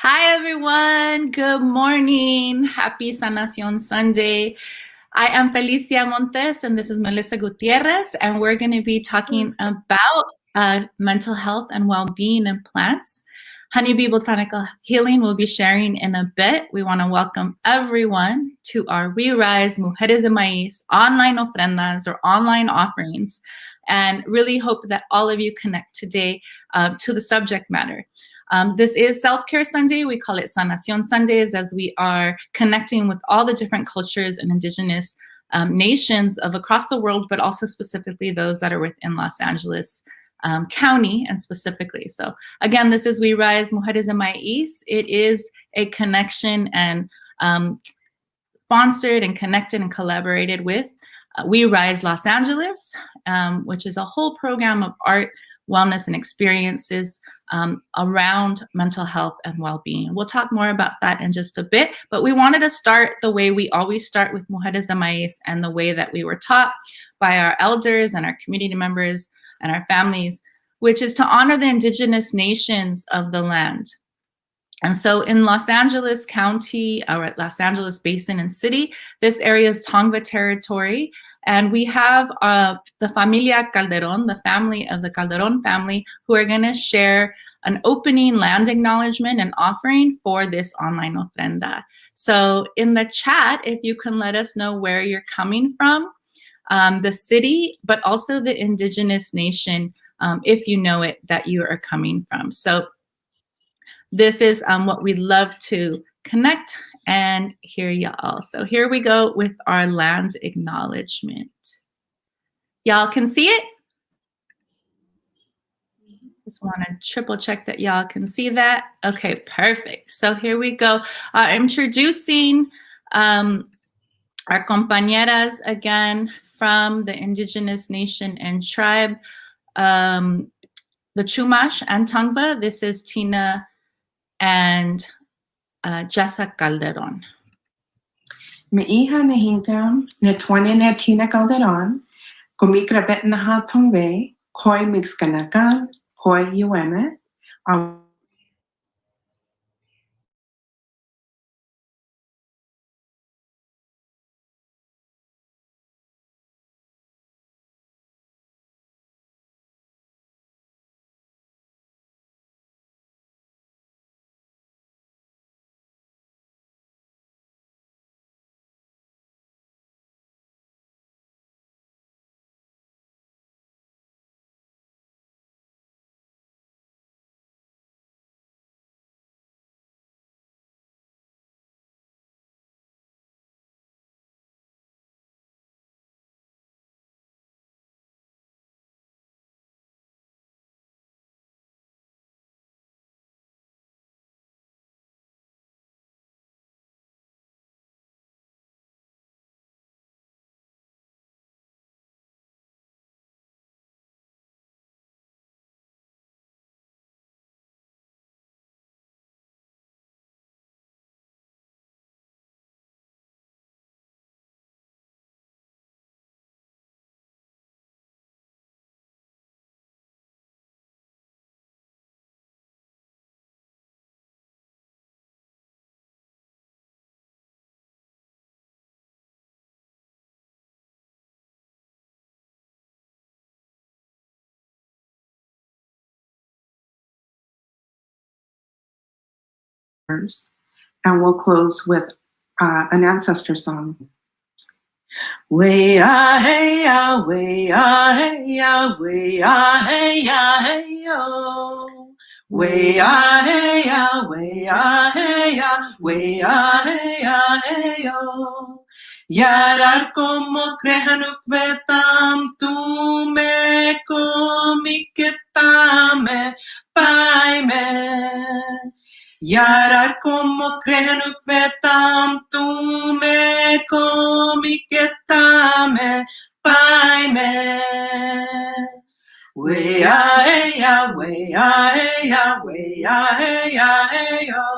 Hi, everyone. Good morning. Happy Sanación Sunday. I am Felicia Montes, and this is Melissa Gutierrez, and we're going to be talking about mental health and well-being in plants. Honeybee Botanical Healing will be sharing in a bit. We want to welcome everyone to our We Rise Mujeres de Maíz online ofrendas or online offerings, and really hope that all of you connect today to the subject matter. This is Self-Care Sunday. We call it Sanación Sundays as we are connecting with all the different cultures and indigenous nations of across the world, but also specifically those that are within Los Angeles County and specifically. So again, this is We Rise Mujeres de Maíz. It is a connection and sponsored and connected and collaborated with We Rise Los Angeles, which is a whole program of art, wellness, and experiences around mental health and well-being. We'll talk more about that in just a bit, but we wanted to start the way we always start with Mujeres de Maíz and the way that we were taught by our elders and our community members and our families, which is to honor the indigenous nations of the land. And so in Los Angeles County, or at Los Angeles Basin and City, this area is Tongva territory. And we have the Familia Calderon, the family of the Calderon family, who are going to share an opening land acknowledgement and offering for this online ofrenda. So in the chat, if you can let us know where you're coming from, the city, but also the indigenous nation, if you know it, that you are coming from. So this is what we'd love to connect and hear y'all. So here we go with our land acknowledgement. Y'all can see it? Just want to triple check that y'all can see that. Okay, perfect. So here we go. Introducing our compañeras again from the indigenous nation and tribe, the Chumash and Tongva. This is Tina and Jessa Calderon. Me hija na hinkam na twane na Tina Calderon, komikra bet na ha tongve, koi mixkanakan, koi yueme, and we'll close with an ancestor song. Way-ah, hey-ah, way-ah, hey-ah, way-ah, hey-ah, hey-yo. Way-ah, hey-ah, way-ah, hey-ah, way-ah, hey-ah, hey-yo. Yarar como krehanuk vetam tu me komiketame paime. Yarar como krehanuk vetam tu me komiketame paime. Way-ah, hey-ah, way-ah, hey-ah, way-ah, hey-ah, hey-yo.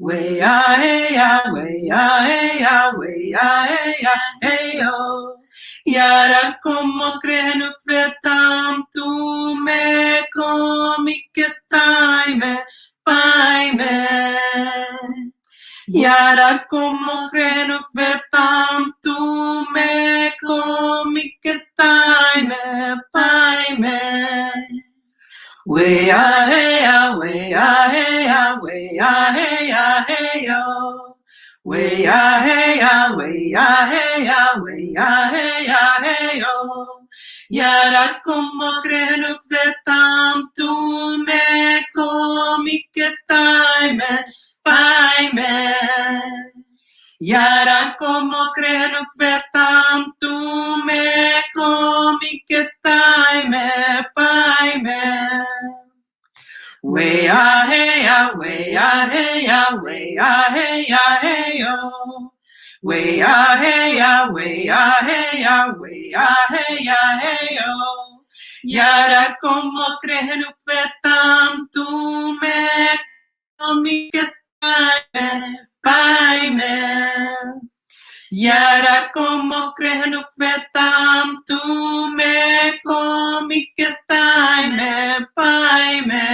Way-ah, hey-ah, way-ah, hey-ah, way-ah, hey-ah, hey-yo. Yarar como krehanuk vetam tu me komiketame paime. Yarat como creno vetam tu me komiketai me pai me. Way ah hey ah way ah hey ah way ah hey ah hey yo. Way ah hey ah way ah hey ah way ah hey ah hey yo. Yarat como creno vetam tu me komiketai me pai me. Yara como creno vetam tu me komiketai me pai me. Way ah hey ah way ah hey ah way ah hey ah hey yo. Way ah hey ah way ah hey ah way ah hey ah hey yo. Yara como creno vetam tu me komiketai me pai me. Yara como creno vetam tu me komiketai me pai me.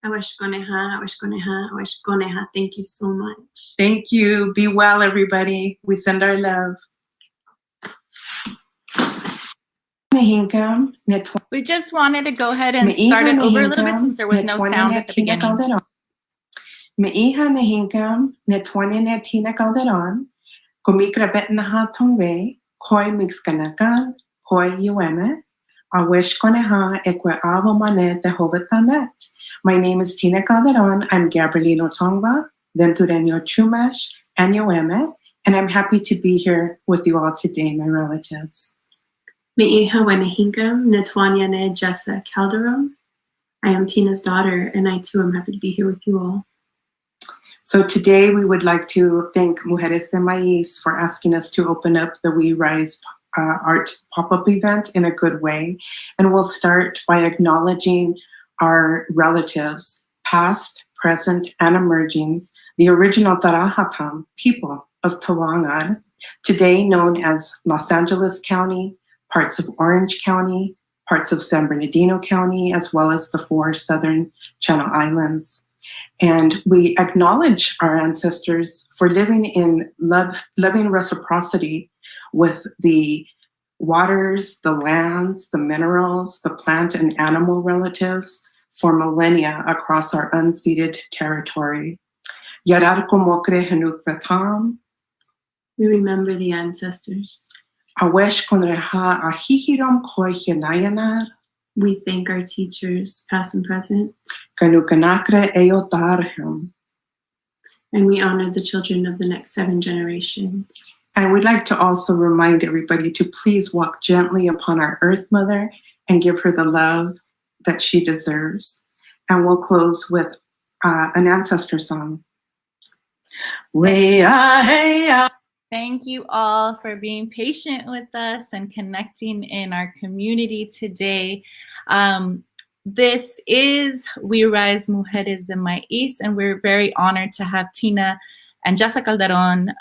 Awashkoneha, awashkoneha, awashkoneha. Thank you so much. Thank you. Be well, everybody. We send our love. We just wanted to go ahead and start it over a little bit since there was no sound at the beginning. Meiha Nahinkam, Netwane Netina Calderon, Komikra Betnaha Tongwe, Koi Mixkanakan, Koi Ueme, Awish Koneha, Ekwe Avo Mane, the Hovatamet. My name is Tina Calderon. I'm Gabrielino Tongva, Ventureño Chumash, and Ueme, and I'm happy to be here with you all today, my relatives. Meiha Wenahinkam, Netwanyane Jessa Calderon. I am Tina's daughter, and I too am happy to be here with you all. So today we would like to thank Mujeres de Maíz for asking us to open up the We Rise art pop-up event in a good way. And we'll start by acknowledging our relatives, past, present, and emerging, the original Tarahatam people of Tawangar, today known as Los Angeles County, parts of Orange County, parts of San Bernardino County, as well as the 4 southern Channel Islands. And we acknowledge our ancestors for living in loving reciprocity with the waters, the lands, the minerals, the plant and animal relatives for millennia across our unceded territory. Yarar komokre henuk vetam. We remember the ancestors. Awesh konreha ahihiram koi henayanar. We thank our teachers, past and present. Kanukanakre eotarhum. And we honor the children of the next 7 generations. And we'd like to also remind everybody to please walk gently upon our Earth Mother and give her the love that she deserves. And we'll close with an ancestor song. Thank you all for being patient with us and connecting in our community today. This is We Rise Mujeres de Maíz, and we're very honored to have Tina and Jessa Calderon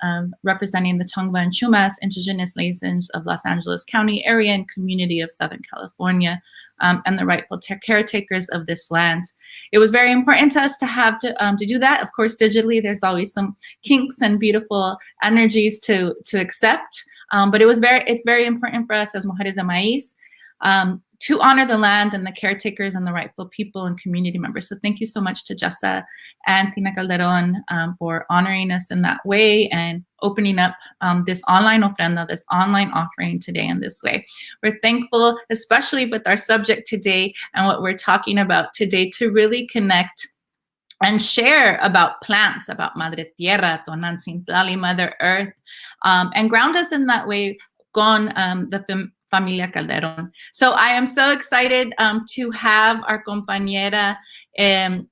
representing the Tongva and Chumash indigenous nations of Los Angeles County area and community of Southern California, and the rightful caretakers of this land. It was very important to us to have to do that. Of course, digitally, there's always some kinks and beautiful energies to accept, but it's very important for us as Mujeres de Maíz to honor the land and the caretakers and the rightful people and community members. So thank you so much to Jessa and Tina Calderon for honoring us in that way and opening up this online ofrenda, this online offering today in this way. We're thankful, especially with our subject today and what we're talking about today, to really connect and share about plants, about Madre Tierra, Tonantzintli, Mother Earth, and ground us in that way con the Familia Calderon. So I am so excited to have our compañera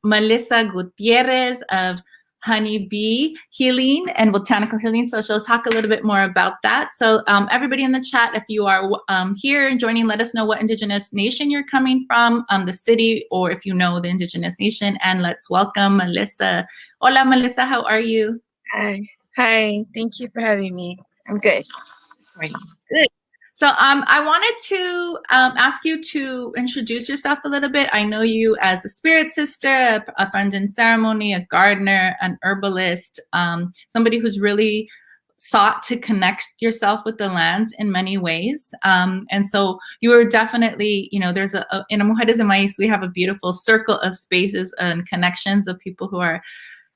Melissa Gutierrez of Honeybee Healing and Botanical Healing. So she'll talk a little bit more about that. So everybody in the chat, if you are here and joining, let us know what indigenous nation you're coming from, the city, or if you know the indigenous nation. And let's welcome Melissa. Hola, Melissa, how are you? Hi, thank you for having me. I'm good. Sorry. Good. So I wanted to ask you to introduce yourself a little bit. I know you as a spirit sister, a friend in ceremony, a gardener, an herbalist, somebody who's really sought to connect yourself with the land in many ways. And so you are definitely, there's in Mujeres de Maíz, we have a beautiful circle of spaces and connections of people who are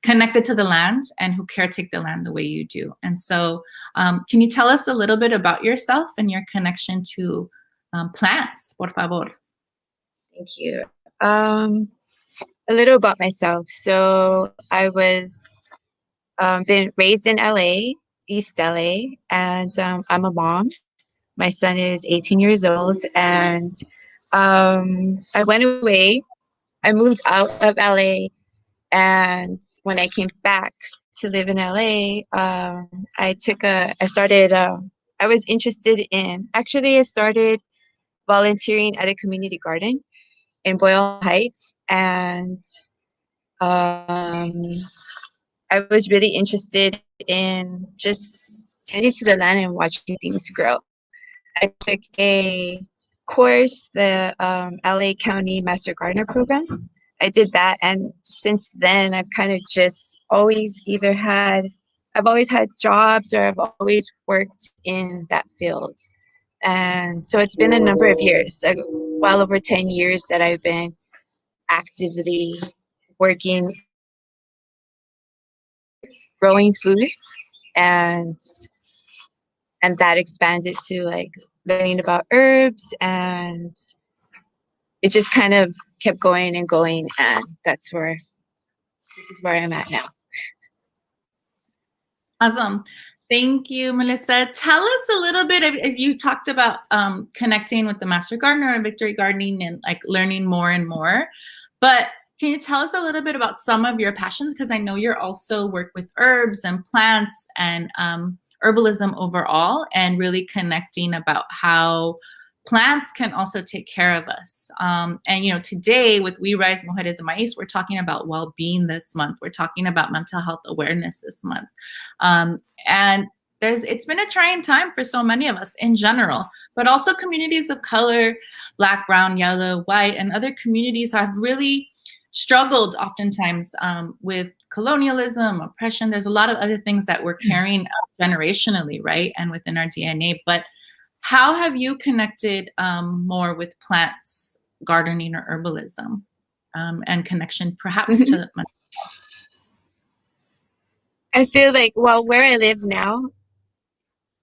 connected to the land and who caretake the land the way you do. And so can you tell us a little bit about yourself and your connection to plants, por favor? Thank you. A little about myself. So I was been raised in LA, East LA, and I'm a mom. My son is 18 years old, and I went away. I moved out of LA, and when I came back to live in LA, I was interested in, actually I started volunteering at a community garden in Boyle Heights, and I was really interested in just tending to the land and watching things grow. I took a course, the LA County Master Gardener Program. I did that, and since then I've kind of just always I've always had jobs, or I've always worked in that field. And so it's been a number of years, well over 10 years that I've been actively working, growing food, and that expanded to like learning about herbs, and it just kind of kept going and going, and this is where I'm at now. Awesome. Thank you, Melissa. Tell us a little bit, you talked about connecting with the Master Gardener and Victory Gardening and like learning more and more, but can you tell us a little bit about some of your passions? Because I know you're also work with herbs and plants and herbalism overall, and really connecting about how plants can also take care of us. And today with We Rise Mujeres de Maíz, we're talking about well-being this month. We're talking about mental health awareness this month. And it's been a trying time for so many of us in general, but also communities of color, Black, brown, yellow, white, and other communities have really struggled oftentimes with colonialism, oppression. There's a lot of other things that we're carrying generationally, right? And within our DNA. But how have you connected more with plants, gardening, or herbalism, and connection perhaps to mental health? I feel like, well, where I live now,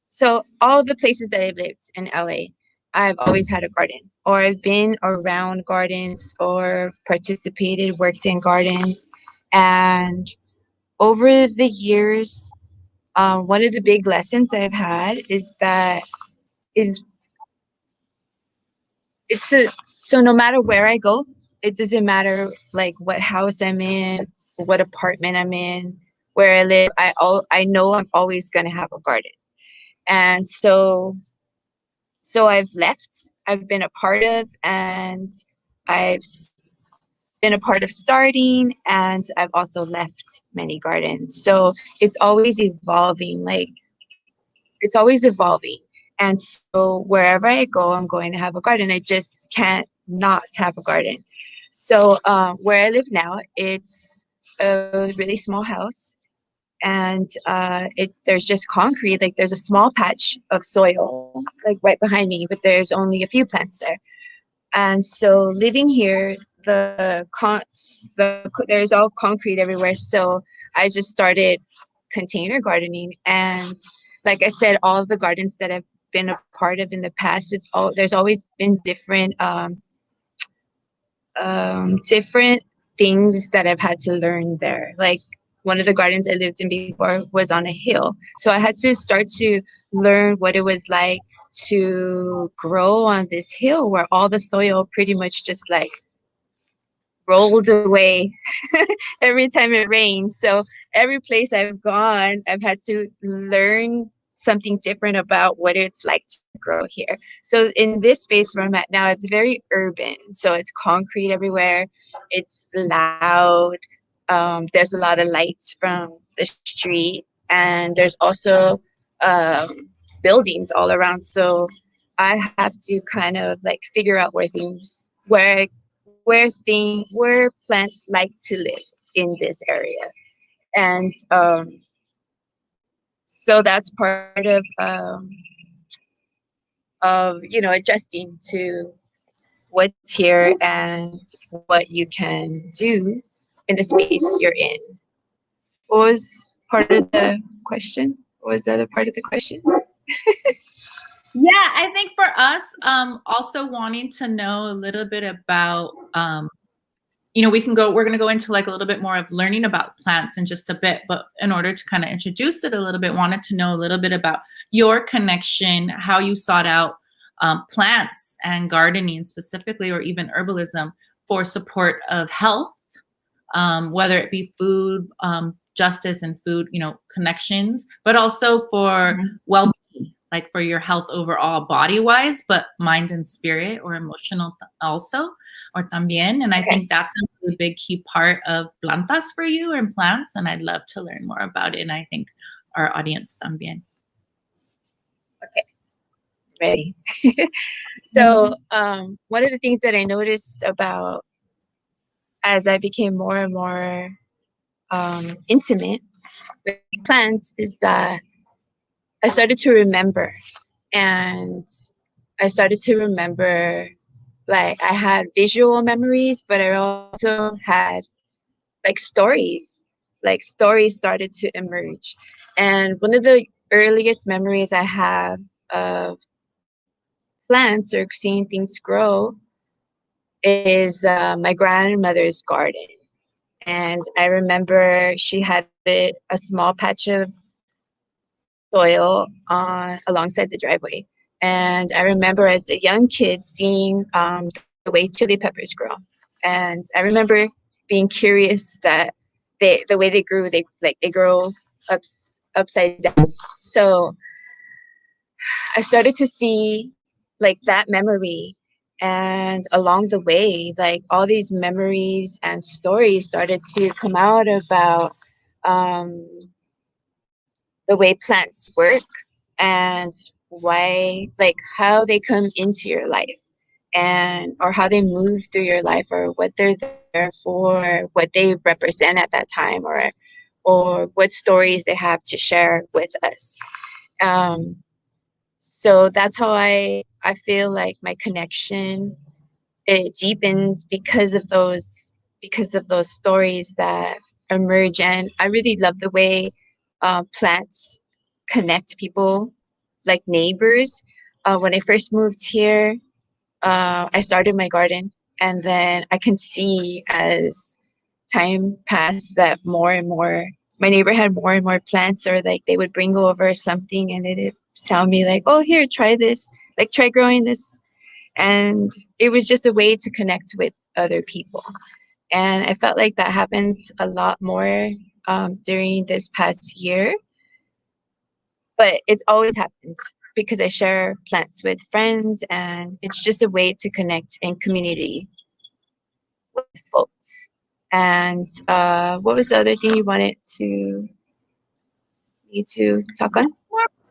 so all the places that I've lived in LA, I've always had a garden, or I've been around gardens, or participated, worked in gardens. And over the years, one of the big lessons I've had is so no matter where I go, it doesn't matter like what house I'm in, what apartment I'm in, where I live, I know I'm always going to have a garden. And so I've been a part of, and I've been a part of starting, and I've also left many gardens. So it's always evolving, it's always evolving. And so wherever I go, I'm going to have a garden. I just can't not have a garden. So where I live now, it's a really small house, and there's just concrete. Like there's a small patch of soil like right behind me, but there's only a few plants there. And so living here, there's all concrete everywhere. So I just started container gardening, and like I said, all of the gardens that I've been a part of in the past, there's always been different different things that I've had to learn there. Like one of the gardens I lived in before was on a hill, so I had to start to learn what it was like to grow on this hill where all the soil pretty much just like rolled away every time it rains. So every place I've gone, I've had to learn something different about what it's like to grow here. So in this space where I'm at now, it's very urban. So it's concrete everywhere. It's loud. There's a lot of lights from the street, and there's also buildings all around. So I have to kind of like figure out where plants like to live in this area. And so that's part of adjusting to what's here and what you can do in the space you're in. What was part of the question? What was the other part of the question? Yeah, I think for us, also wanting to know a little bit about, we're going to go into like a little bit more of learning about plants in just a bit, but in order to kind of introduce it a little bit, wanted to know a little bit about your connection, how you sought out plants and gardening specifically, or even herbalism for support of health, whether it be food, justice and food, connections, but also for well-being, like for your health overall body-wise, but mind and spirit or emotional also, or también. And I think that's a really big key part of plantas for you and plants. And I'd love to learn more about it. And I think our audience también. Okay, ready. So one of the things that I noticed about as I became more and more intimate with plants is that I started to remember, and I started to remember, like, I had visual memories, but I also had like stories. Like stories started to emerge. And one of the earliest memories I have of plants or seeing things grow is my grandmother's garden. And I remember she had a small patch of soil on alongside the driveway. And I remember as a young kid seeing the way chili peppers grow. And I remember being curious that the way they grew, they grow upside down. So I started to see like that memory, and along the way, like all these memories and stories started to come out about um, the way plants work and why, like how they come into your life, and or how they move through your life, or what they're there for, what they represent at that time, or what stories they have to share with us. Um, so that's how I feel like my connection, it deepens because of those stories that emerge. And I really love the way plants connect people like neighbors. When I first moved here, I started my garden, and then I can see as time passed that more and more my neighbor had more and more plants, or like they would bring over something and it'd tell me like, oh, here, try this, like try growing this. And it was just a way to connect with other people. And I felt like that happens a lot more during this past year, but it's always happened because I share plants with friends, and it's just a way to connect in community with folks. And what was the other thing you wanted me to talk on?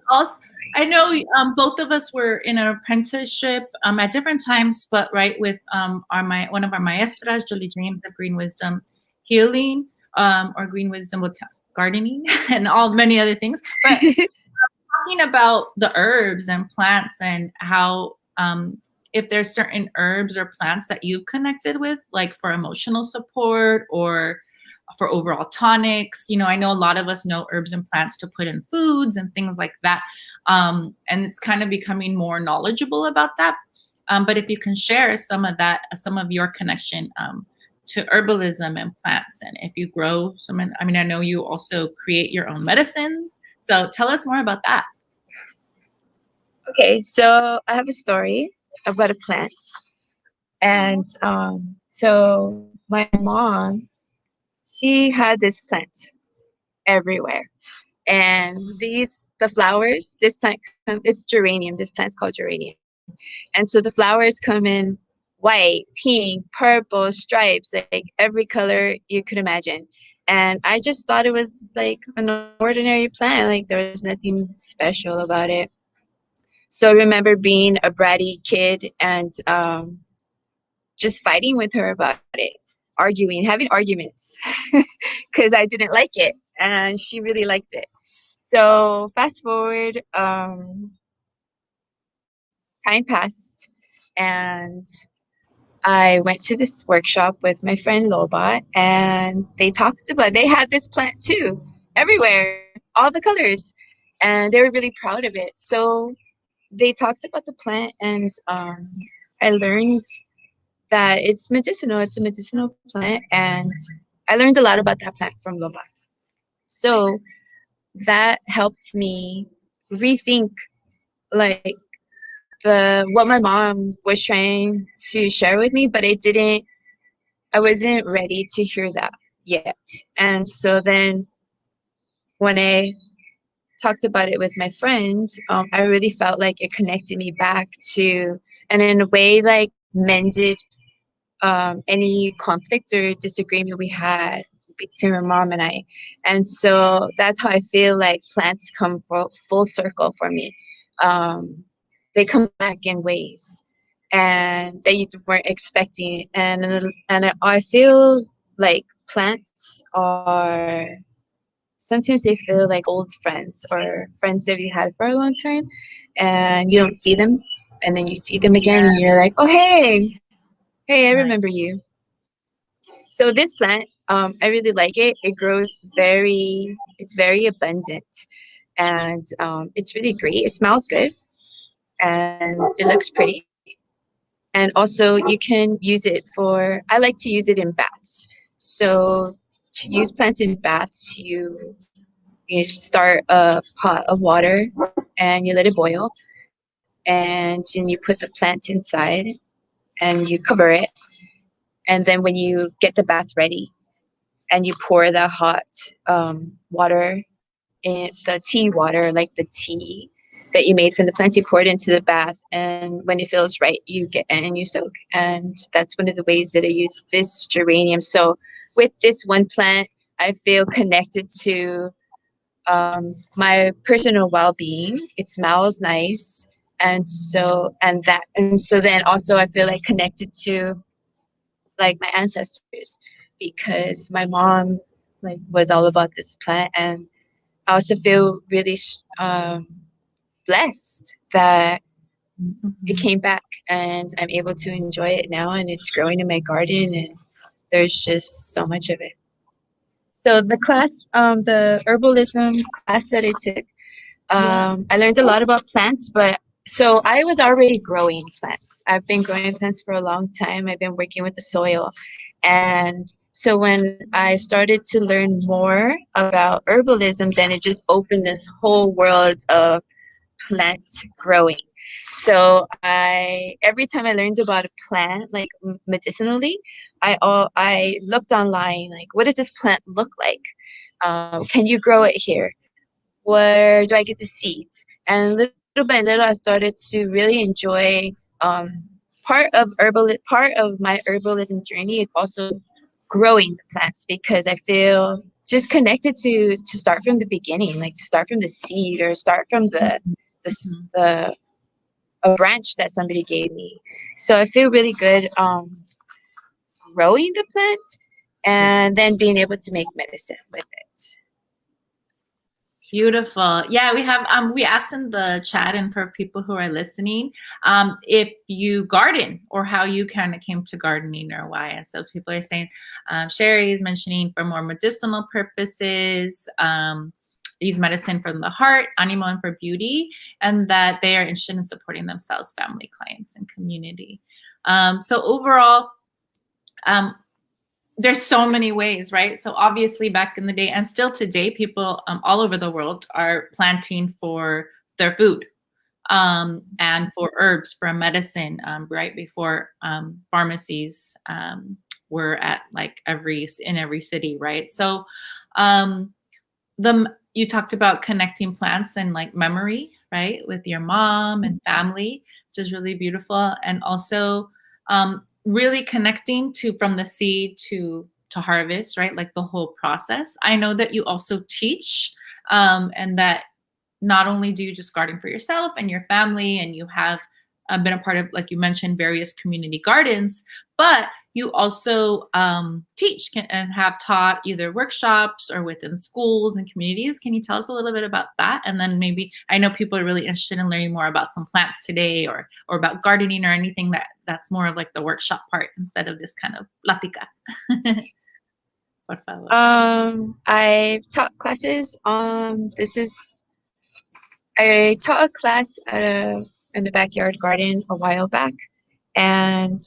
Also, I know both of us were in an apprenticeship at different times, but right with one of our maestras, Julie James of Green Wisdom Healing, or Green Wisdom Gardening, and many other things. But talking about the herbs and plants and how if there's certain herbs or plants that you've connected with, like for emotional support or for overall tonics. I know a lot of us know herbs and plants to put in foods and things like that. And it's kind of becoming more knowledgeable about that. But if you can share some of your connection to herbalism and plants, and if you grow some, I know you also create your own medicines. So tell us more about that. Okay, so I have a story about a plant. And so my mom, she had this plant everywhere. And the flowers, this plant, it's geranium. This plant's called geranium. And so the flowers come in white, pink, purple, stripes, like every color you could imagine. And I just thought it was like an ordinary plant. Like there was nothing special about it. So I remember being a bratty kid and just fighting with her about it, arguing, having arguments because I didn't like it and she really liked it. So fast forward, time passed and I went to this workshop with my friend Lobot and they had this plant too, everywhere, all the colors, and they were really proud of it. So they talked about the plant and I learned that it's medicinal. It's a medicinal plant, and I learned a lot about that plant from Loba. So that helped me rethink like the what my mom was trying to share with me, but I wasn't ready to hear that yet. And so then when I talked about it with my friends, I really felt like it connected me back to, and in a way like mended any conflict or disagreement we had between my mom and I. And so that's how I feel like plants come full circle for me. They come back in ways and that you weren't expecting. And I feel like plants are sometimes they feel like old friends or friends that you had for a long time and you don't see them and then you see them again and you're like, oh hey, I remember you. So this plant, I really like it. It grows it's very abundant, and it's really great. It smells good, and it looks pretty. And also, you can use it I like to use it in baths. So to use plants in baths, you start a pot of water, and you let it boil, and then you put the plant inside, and you cover it. And then when you get the bath ready, and you pour the hot water in the tea water, like the tea that you made from the plant, you pour it into the bath. And when it feels right, you get and you soak. And that's one of the ways that I use this geranium. So with this one plant, I feel connected to my personal well-being. It smells nice. And so then also I feel like connected to like my ancestors because my mom like was all about this plant and I also feel really blessed that it came back and I'm able to enjoy it now and it's growing in my garden and there's just so much of it. So the class, the herbalism class that I took, I learned a lot about plants, but so I was already growing plants. I've been growing plants for a long time. I've been working with the soil. And so when I started to learn more about herbalism, then it just opened this whole world of plant growing. So every time I learned about a plant, like medicinally, I looked online, like what does this plant look like? Can you grow it here? Where do I get the seeds? And little by little, I started to really enjoy. Um, part of my herbalism journey is also growing the plants because I feel just connected to start from the beginning, like to start from the seed or start from the a branch that somebody gave me. So I feel really good growing the plant and then being able to make medicine with it. Beautiful. Yeah, we asked in the chat and for people who are listening, if you garden or how you kind of came to gardening or why. And so people are saying, Sherry is mentioning for more medicinal purposes, use medicine from the heart, animal and for beauty, and that they are interested in supporting themselves, family, clients, and community. So overall, there's so many ways, right? So obviously back in the day and still today, people all over the world are planting for their food and for herbs, for medicine, right before pharmacies were at like in every city, right? So you talked about connecting plants and like memory, right? With your mom and family, which is really beautiful. And also really connecting to from the seed to harvest, right? Like the whole process. I know that you also teach and that not only do you just garden for yourself and your family, and you have been a part of, like you mentioned, various community gardens, but you also teach and have taught either workshops or within schools and communities. Can you tell us a little bit about that? And then maybe, I know people are really interested in learning more about some plants today, or about gardening, or anything that's more of like the workshop part instead of this kind of plática. Por favor. I've taught classes. I taught a class in the backyard garden a while back, and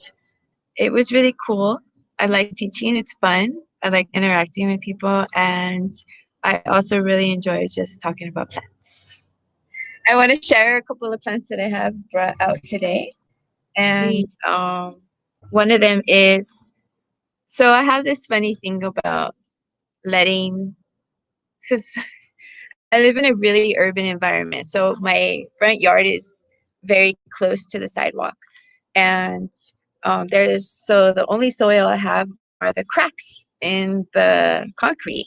it was really cool. I like teaching, it's fun. I like interacting with people, and I also really enjoy just talking about plants. I want to share a couple of plants that I have brought out today. And one of them is, so I have this funny thing about letting, because I live in a really urban environment. So my front yard is very close to the sidewalk. And so the only soil I have are the cracks in the concrete.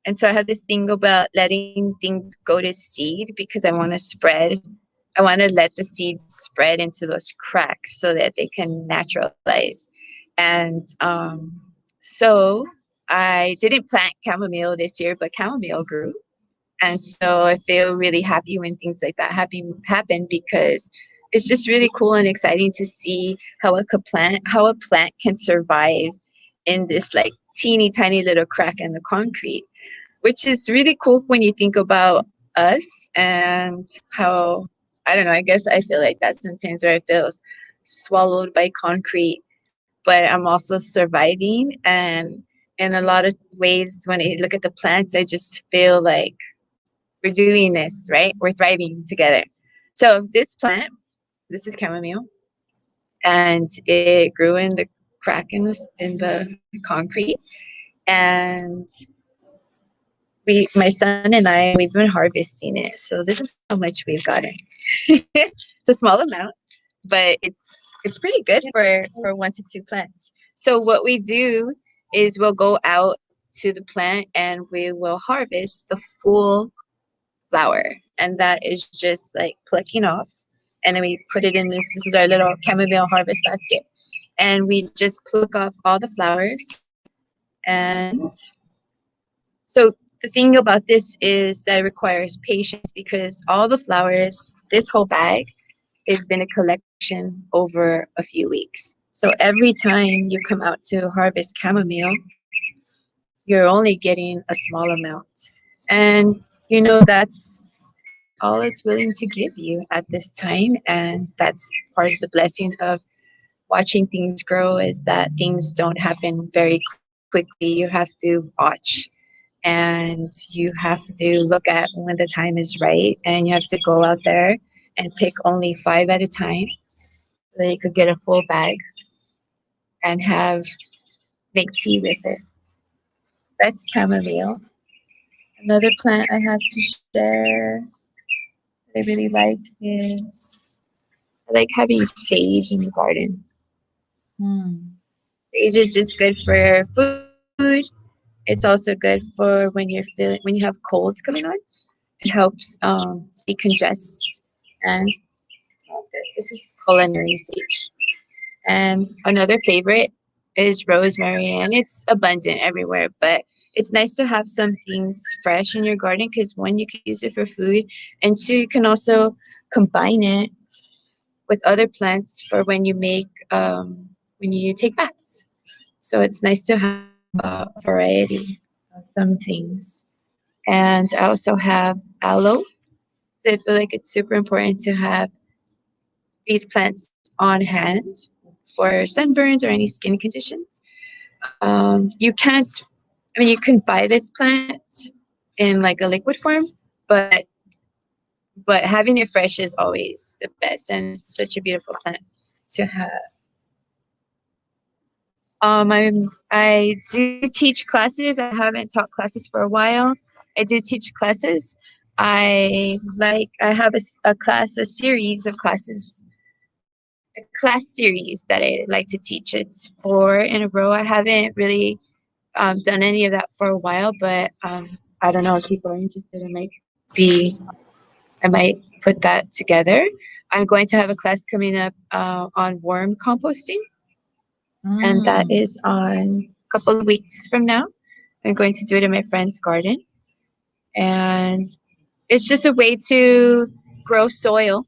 And so I have this thing about letting things go to seed, because I want to let the seeds spread into those cracks so that they can naturalize. And so I didn't plant chamomile this year, but chamomile grew. And so I feel really happy when things like that happen, because it's just really cool and exciting to see how a plant can survive in this like teeny tiny little crack in the concrete, which is really cool when you think about us and how, I don't know, I guess I feel like that sometimes, where I feel swallowed by concrete, but I'm also surviving. And in a lot of ways, when I look at the plants, I just feel like we're doing this, right? We're thriving together. So this plant, this is chamomile, and it grew in the crack in the concrete. And my son and I, we've been harvesting it. So this is how much we've gotten. It's a small amount, but it's pretty good for 1 to 2 plants. So what we do is we'll go out to the plant and we will harvest the full flower, and that is just like plucking off, and then we put it in this is our little chamomile harvest basket, and we just pluck off all the flowers. And so the thing about this is that it requires patience, because all the flowers, this whole bag, has been a collection over a few weeks. So every time you come out to harvest chamomile, you're only getting a small amount. And that's all it's willing to give you at this time. And that's part of the blessing of watching things grow, is that things don't happen very quickly. You have to watch, and you have to look at when the time is right, and you have to go out there and pick only 5 at a time, so that you could get a full bag and make tea with it. That's chamomile. Another plant I have to share that I really like is, I like having sage in the garden. Sage is just good for food. It's also good for when you have colds coming on. It helps decongest, and it smells good. This is culinary sage. And another favorite is rosemary, and it's abundant everywhere, but it's nice to have some things fresh in your garden, because one, you can use it for food, and two, you can also combine it with other plants for when you take baths. So it's nice to have a variety of some things. And I also have aloe. So I feel like it's super important to have these plants on hand for sunburns or any skin conditions. You can buy this plant in like a liquid form, but having it fresh is always the best, and it's such a beautiful plant to have. I do teach classes. I haven't taught classes for a while. I do teach classes. I have a series of classes, a class series that I like to teach. It's 4 in a row. I haven't really done any of that for a while, but I don't know if people are interested. It might be I might put that together. I'm going to have a class coming up on worm composting, and that Mm. is on a couple of weeks from now. I'm going to do it in my friend's garden, and it's just a way to grow soil,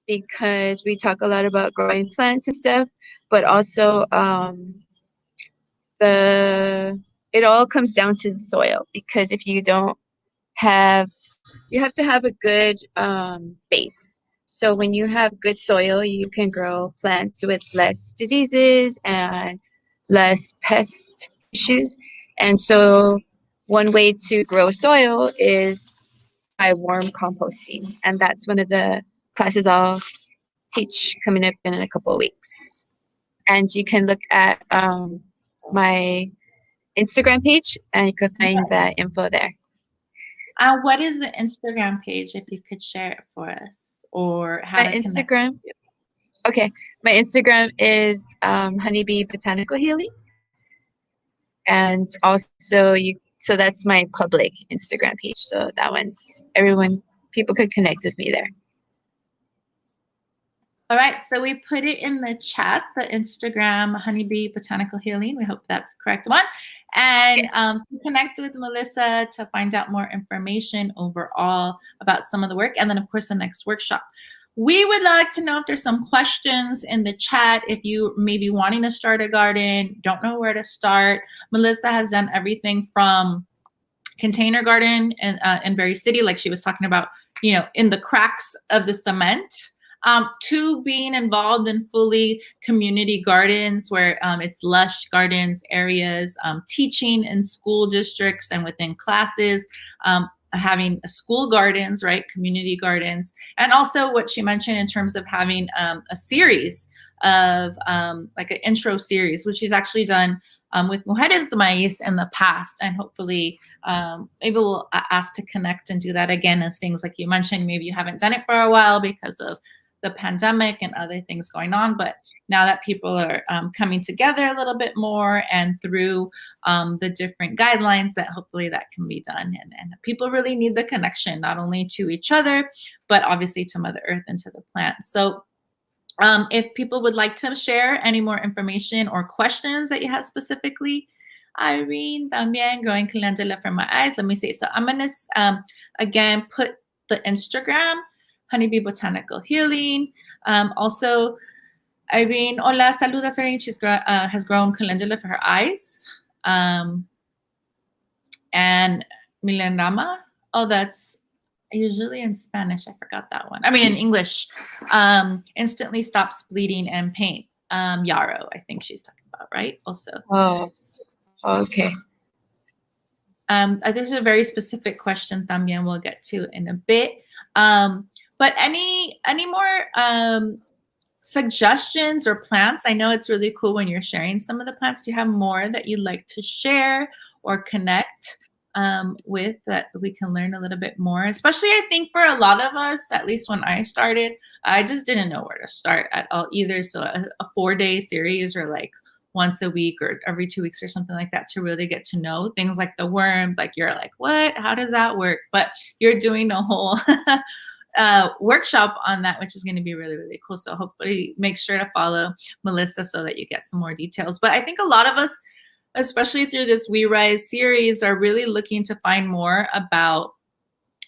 because we talk a lot about growing plants and stuff, but also the it all comes down to the soil, because if you don't have you have to have a good base. So when you have good soil, you can grow plants with less diseases and less pest issues. And so one way to grow soil is by worm composting, and that's one of the classes I'll teach coming up in a couple of weeks. And you can look at my Instagram page, and you can find that info there. What is the Instagram page, if you could share it for us, or how My to connect? Instagram, okay, my Instagram is Honeybee Botanical Healing, and also so that's my public Instagram page. So that one's people could connect with me there. All right, so we put it in the chat, the Instagram Honeybee Botanical Healing. We hope that's the correct one. And Yes. To connect with Melissa to find out more information overall about some of the work. And then, of course, the next workshop. We would like to know if there's some questions in the chat. If you may be wanting to start a garden, don't know where to start. Melissa has done everything from container garden in Berry City, like she was talking about, in the cracks of the cement, to being involved in fully community gardens where it's lush gardens areas, teaching in school districts and within classes, having school gardens, right, community gardens, and also what she mentioned in terms of having a series of like an intro series, which she's actually done with Mujeres de Maíz in the past, and hopefully maybe we'll ask to connect and do that again, as things like you mentioned, maybe you haven't done it for a while because of the pandemic and other things going on, but now that people are coming together a little bit more, and through the different guidelines, that hopefully that can be done, and people really need the connection, not only to each other, but obviously to Mother Earth and to the plants. So if people would like to share any more information or questions that you have specifically, Irene, también growing calendula for my eyes. Let me see. So I'm going to, again, put the Instagram, Honeybee Botanical Healing. Also, Irene, hola, saludas, Irene. She's has grown calendula for her eyes. And Milenama, oh, that's usually in Spanish. I forgot that one. I mean, in English, instantly stops bleeding and pain. Yarrow, I think she's talking about, right? Also. Oh, okay. There's a very specific question también we'll get to in a bit. But any more suggestions or plants? I know it's really cool when you're sharing some of the plants. Do you have more that you'd like to share or connect with, that we can learn a little bit more? Especially, I think for a lot of us, at least when I started, I just didn't know where to start at all either. So a 4-day series, or like once a week or every 2 weeks or something like that, to really get to know things like the worms. Like, you're like, what? How does that work? But you're doing a whole workshop on that, which is going to be really, really cool. So hopefully make sure to follow Melissa so that you get some more details. But I think a lot of us, especially through this We Rise series, are really looking to find more about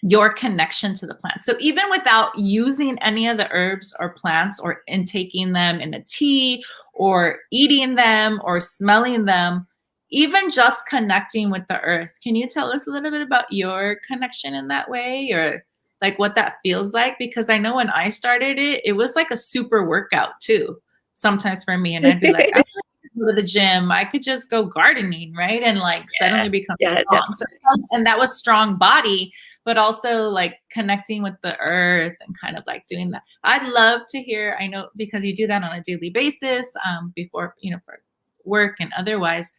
your connection to the plants. So even without using any of the herbs or plants, or intaking them in a tea, or eating them, or smelling them, even just connecting with the earth. Can you tell us a little bit about your connection in that way, or like what that feels like? Because I know when I started it, it was like a super workout too, sometimes for me. And I'd be like, I don't have to go to the gym. I could just go gardening, right? And like suddenly become strong. So, and that was strong body, but also like connecting with the earth and kind of like doing that. I'd love to hear, I know because you do that on a daily basis, before, for work and otherwise,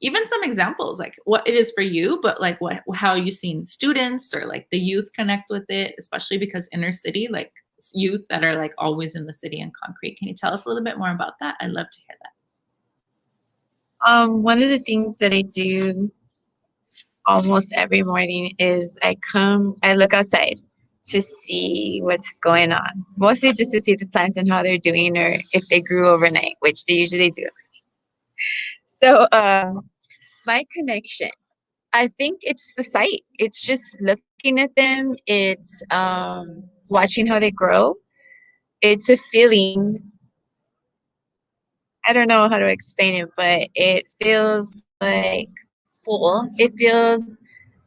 even some examples, like what it is for you, but like how you've seen students or like the youth connect with it, especially because inner city, like youth that are like always in the city and concrete. Can you tell us a little bit more about that? I'd love to hear that. One of the things that I do almost every morning is I look outside. to see what's going on. Mostly just to see the plants and how they're doing, or if they grew overnight, which they usually do. So my connection, I think it's the sight. It's just looking at them. It's watching how they grow. It's a feeling. I don't know how to explain it, but it feels like full. It feels,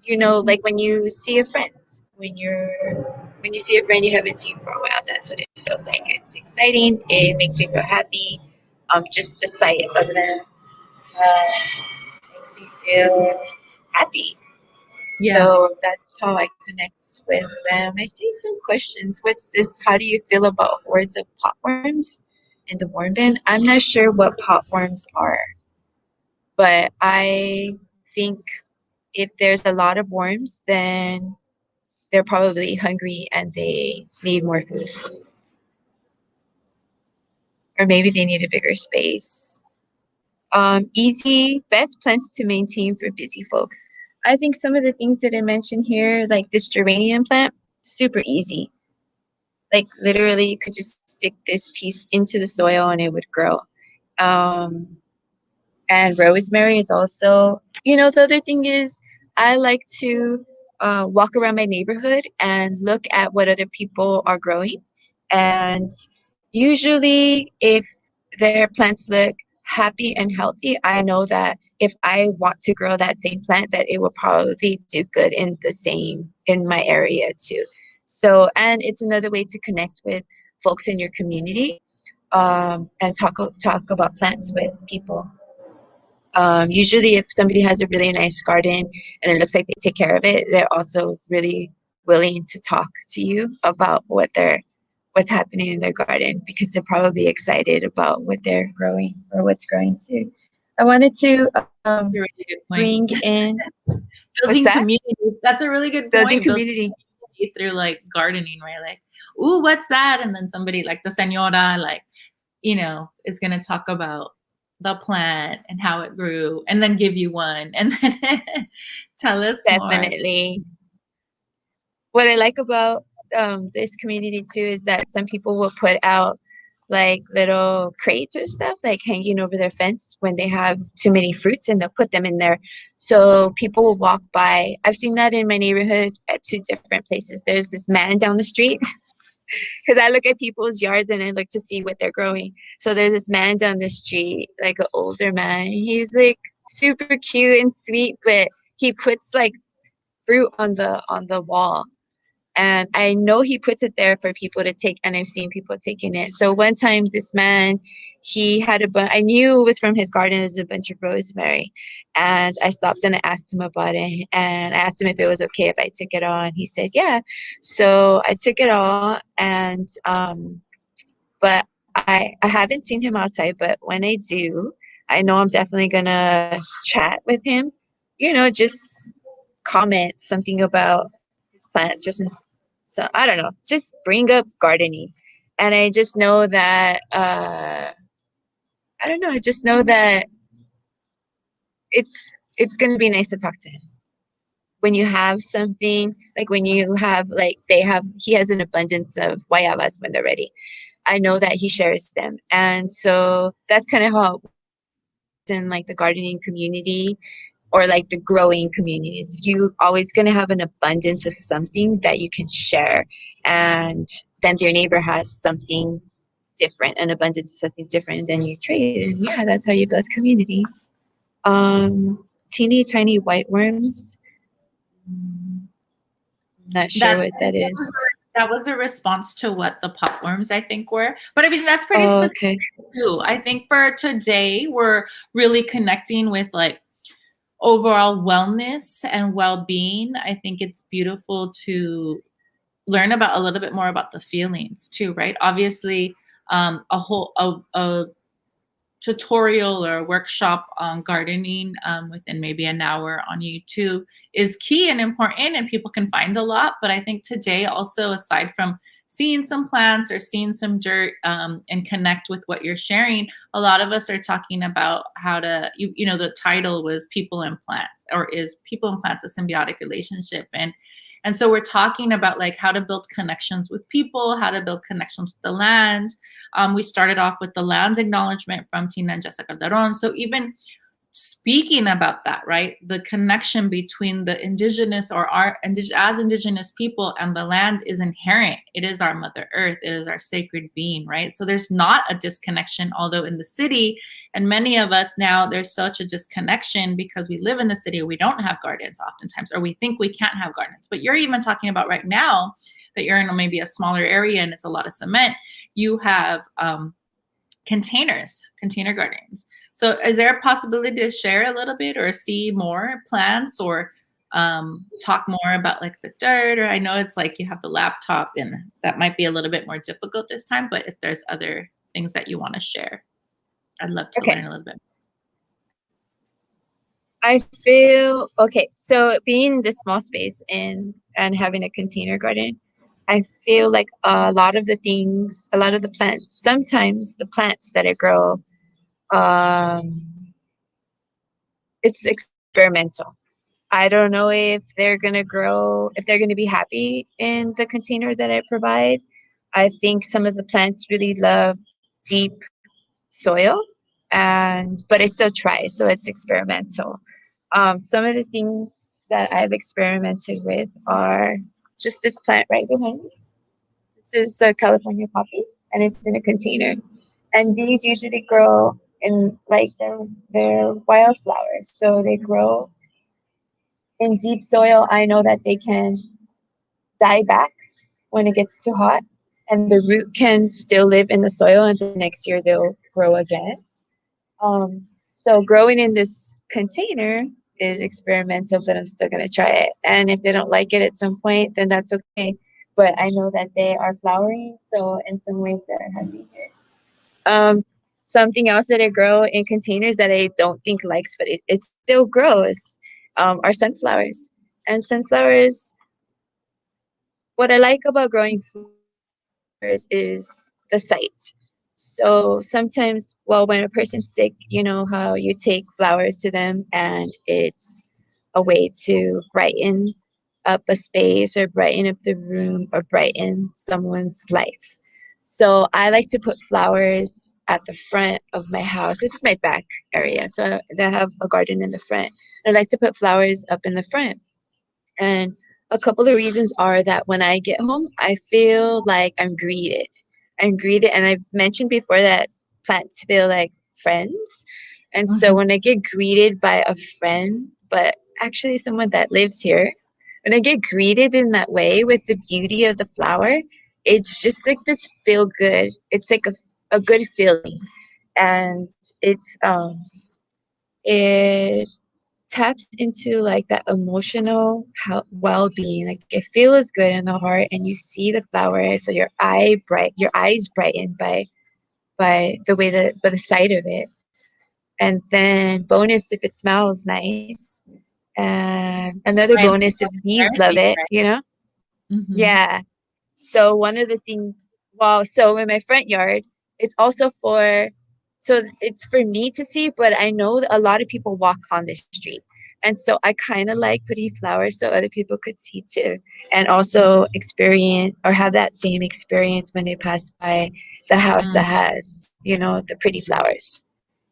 like when you see a friend. When you see a friend you haven't seen for a while, that's what it feels like. It's exciting. It makes me feel happy. Just the sight of them makes me feel happy. Yeah. So that's how I connect with them. I see some questions. What's this? How do you feel about hordes of potworms in the worm bin? I'm not sure what potworms are, but I think if there's a lot of worms, then they're probably hungry and they need more food. Or maybe they need a bigger space. Easy, best plants to maintain for busy folks. I think some of the things that I mentioned here, like this geranium plant, super easy. Like literally, you could just stick this piece into the soil and it would grow. Um, and rosemary is also, the other thing is I like to walk around my neighborhood and look at what other people are growing. And usually, if their plants look happy and healthy, I know that if I want to grow that same plant, that it will probably do good in my area too. So, and it's another way to connect with folks in your community, and talk about plants with people. Usually, if somebody has a really nice garden and it looks like they take care of it, they're also really willing to talk to you about what's happening in their garden, because they're probably excited about what they're growing or what's growing soon. I wanted to You're a really good point. bring in what's Building that? community. That's a really good Building point. Building community. community through like gardening, right? Like, ooh, what's that? And then somebody like the señora, like, is gonna talk about the plant and how it grew, and then give you one, and then tell us more. Definitely. What I like about this community too is that some people will put out like little crates or stuff like hanging over their fence when they have too many fruits, and they'll put them in there so people will walk by. I've seen that in my neighborhood at two different places. There's this man down the street because I look at people's yards and I look to see what they're growing. So there's this man down the street, like an older man. He's like super cute and sweet, but he puts like fruit on the wall, and I know he puts it there for people to take, and I've seen people taking it. So one time this man, he had I knew it was from his garden, it was a bunch of rosemary, and I stopped and I asked him about it, and I asked him if it was okay if I took it all, and he said yeah. So I took it all, and but I haven't seen him outside, but when I do, I know I'm definitely gonna chat with him, just comment something about his plants or something. So I don't know, just bring up gardening. And I just know that, I don't know, I just know that it's going to be nice to talk to him. When you have something, like when you have, like he has an abundance of guayabas when they're ready. I know that he shares them. And so that's kind of how in like the gardening community or like the growing communities, you always going to have an abundance of something that you can share, and then your neighbor has something different, an abundance of something different, and then you trade, and yeah, that's how you build community. Teeny tiny white worms, not sure That's what that is. that was a response to what the potworms I think were, but I mean that's pretty Oh, specific okay. too. I think for today we're really connecting with like overall wellness and well-being. I think it's beautiful to learn about a little bit more about the feelings too, right? Obviously, a tutorial or a workshop on gardening within maybe an hour on YouTube is key and important, and people can find a lot. But I think today also, aside from seeing some plants or seeing some dirt and connect with what you're sharing, a lot of us are talking about how to, the title was People and Plants, or is People and Plants a Symbiotic Relationship? And And so we're talking about like how to build connections with people, how to build connections with the land. We started off with the land acknowledgement from Tina and Jessica Calderon. So even speaking about that, right? The connection between the indigenous or as indigenous people and the land is inherent. It is our Mother Earth. It is our sacred being, right? So there's not a disconnection, although in the city, and many of us now, there's such a disconnection because we live in the city. We don't have gardens oftentimes, or we think we can't have gardens. But you're even talking about right now that you're in maybe a smaller area and it's a lot of cement. You have container gardens. So is there a possibility to share a little bit or see more plants or talk more about like the dirt? Or I know it's like you have the laptop and that might be a little bit more difficult this time, but if there's other things that you want to share, I'd love to learn a little bit. I feel okay. So being in this small space and having a container garden, I feel like a lot of the plants, sometimes the plants that I grow, it's experimental. I don't know if they're gonna grow, if they're gonna be happy in the container that I provide. I think some of the plants really love deep soil, but I still try, so it's experimental. Some of the things that I've experimented with are just this plant right behind me. This is a California poppy, and it's in a container. And these usually grow in like they're wildflowers, so they grow in deep soil. I know that they can die back when it gets too hot, and the root can still live in the soil, and the next year they'll grow again. So growing in this container is experimental, but I'm still gonna try it. And if they don't like it at some point, then that's okay. But I know that they are flowering, so in some ways they're happy here. Something else that I grow in containers that I don't think likes, but it still grows, are sunflowers. And sunflowers, what I like about growing flowers is the sight. So sometimes, well, when a person's sick, you know how you take flowers to them and it's a way to brighten up a space or brighten up the room or brighten someone's life. So I like to put flowers at the front of my house. This is my back area. So I have a garden in the front. I like to put flowers up in the front. And a couple of reasons are that when I get home, I feel like I'm greeted. I'm greeted, and I've mentioned before that plants feel like friends. And so when I get greeted by a friend, but actually someone that lives here, when I get greeted in that way with the beauty of the flower, it's just like this feel good. It's like a good feeling. And it taps into like that emotional well-being. Like it feels good in the heart, and you see the flower, so your eyes brighten by by the sight of it. And then bonus if it smells nice, and another Right, bonus if the bees love therapy, it, right? you know. Mm-hmm. Yeah. So one of the things, well, so in my front yard, it's also so it's for me to see, but I know that a lot of people walk on the street. And so I kind of like putting flowers so other people could see too, and also experience or have that same experience when they pass by the house that has, the pretty flowers.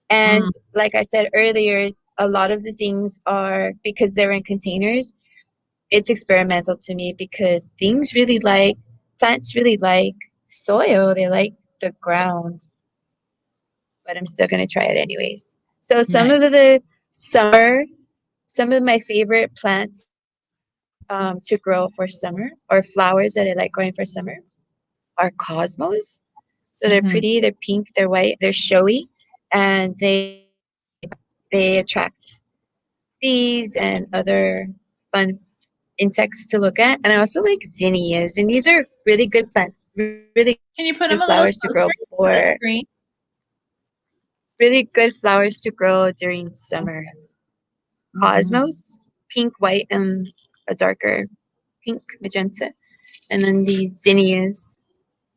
And like I said earlier, a lot of the things are because they're in containers. It's experimental to me because plants really like soil. They like the ground, but I'm still going to try it anyways. So Right. some of my favorite plants to grow for summer, or flowers that I like growing for summer, are cosmos. So they're pretty, they're pink, they're white, they're showy, and they attract bees and other fun insects to look at. And I also like zinnias, and these are really good plants, really Can you put them good a little flowers to grow closer to the screen? really good flowers to grow during summer. Cosmos, pink, white, and a darker pink magenta. And then the zinnias.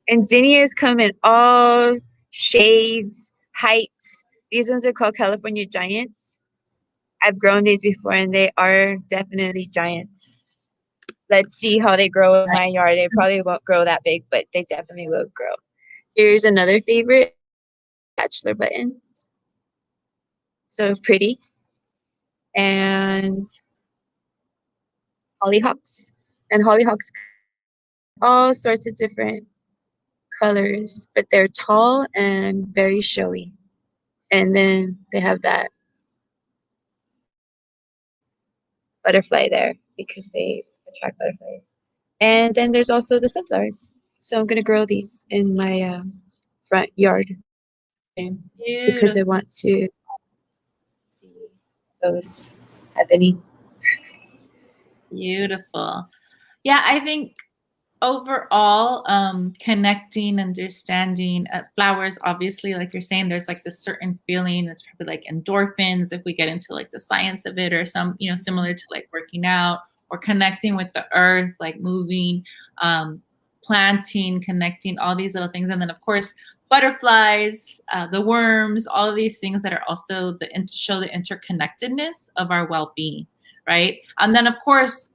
And zinnias come in all shades, heights. These ones are called California giants. I've grown these before, and they are definitely giants. let's see how they grow in my yard. They probably won't grow that big, but they definitely will grow. Here's another favorite, bachelor buttons. So pretty. And hollyhocks. And hollyhocks all sorts of different colors, but they're tall and very showy. And then they have that butterfly there because they attract butterflies. And then there's also the sunflowers. So I'm going to grow these in my front yard because I Beautiful. want to see those happening. Beautiful. Yeah, I think overall, connecting, understanding flowers, obviously, like you're saying, there's like this certain feeling. It's probably like endorphins if we get into like the science of it, or some, similar to like working out or connecting with the earth, like moving, planting, connecting, all these little things. And then, of course, butterflies, the worms, all of these things that are also show the interconnectedness of our well-being, right? And then, of course,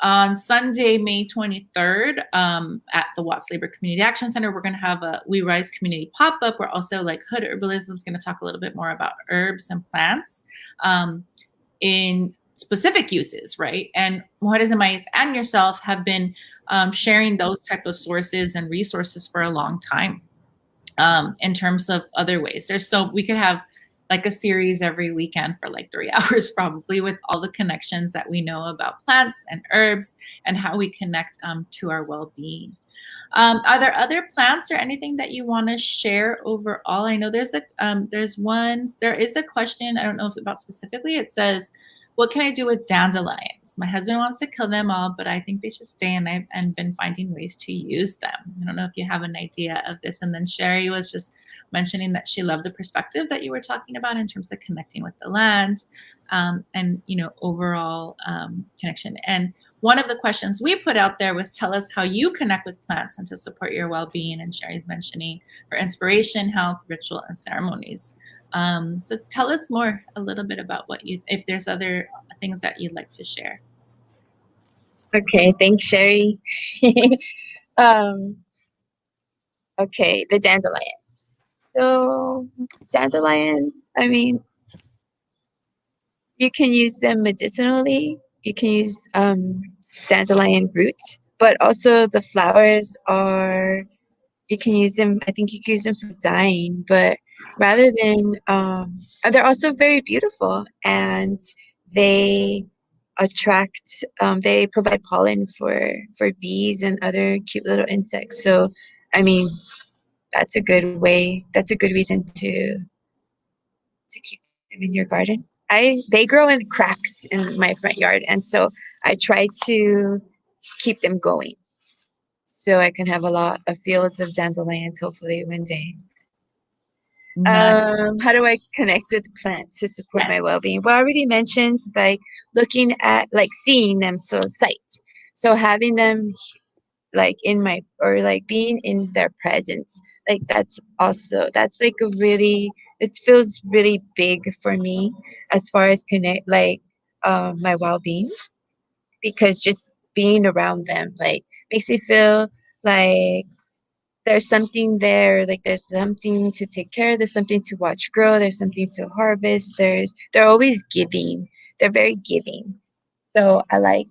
on Sunday, May 23rd, at the Watts Labor Community Action Center, we're going to have a We Rise community pop-up. We're also, like, Hood Herbalism is going to talk a little bit more about herbs and plants in specific uses, right? And Mujeres and Mais and yourself have been sharing those type of sources and resources for a long time in terms of other ways. We could have like a series every weekend for like 3 hours probably, with all the connections that we know about plants and herbs and how we connect to our well-being. Are there other plants or anything that you want to share overall? I know there is a question, I don't know if about specifically, it says, what can I do with dandelions? My husband wants to kill them all, but I think they should stay, and I've been finding ways to use them. I don't know if you have an idea of this. And then Sherry was just mentioning that she loved the perspective that you were talking about in terms of connecting with the land, and overall connection. And one of the questions we put out there was, tell us how you connect with plants and to support your well-being. And Sherry's mentioning for inspiration, health, ritual, and ceremonies. So tell us more a little bit about if there's other things that you'd like to share. Okay, thanks, Sherry. Okay, the dandelions. So dandelions, I mean, you can use them medicinally. You can use dandelion roots, but also the flowers are, you can use them, I think you can use them for dyeing, but rather than, they're also very beautiful, and they attract, they provide pollen for bees and other cute little insects. So, I mean, that's a good way, that's a good reason to keep them in your garden. They grow in cracks in my front yard, and so I try to keep them going so I can have a lot of fields of dandelions hopefully one day. Nice. How do I connect with plants to support my Yes. well-being? Well, I already mentioned, like, looking at, like, seeing them, so sight. So having them like in my, or like being in their presence, like that's like a really, it feels really big for me as far as connect, like, my well-being, because just being around them, like, makes me feel like there's something there, like there's something to take care of, there's something to watch grow, there's something to harvest, they're always giving, they're very giving. So I like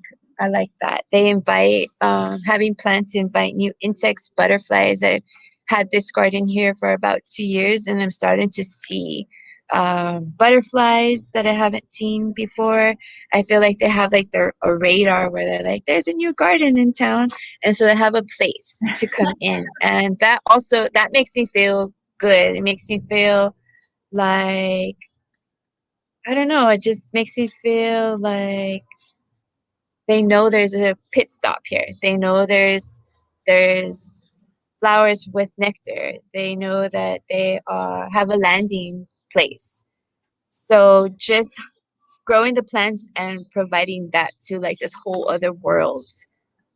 that. They invite, having plants invite new insects, butterflies. I've had this garden here for about 2 years, and I'm starting to see butterflies that I haven't seen before. I feel like they have like a radar where they're like, there's a new garden in town. And so they have a place to come in. And that also, that makes me feel good. It makes me feel like, I don't know, it just makes me feel like they know there's a pit stop here. They know there's flowers with nectar. They know that they have a landing place. So just growing the plants and providing that to like this whole other world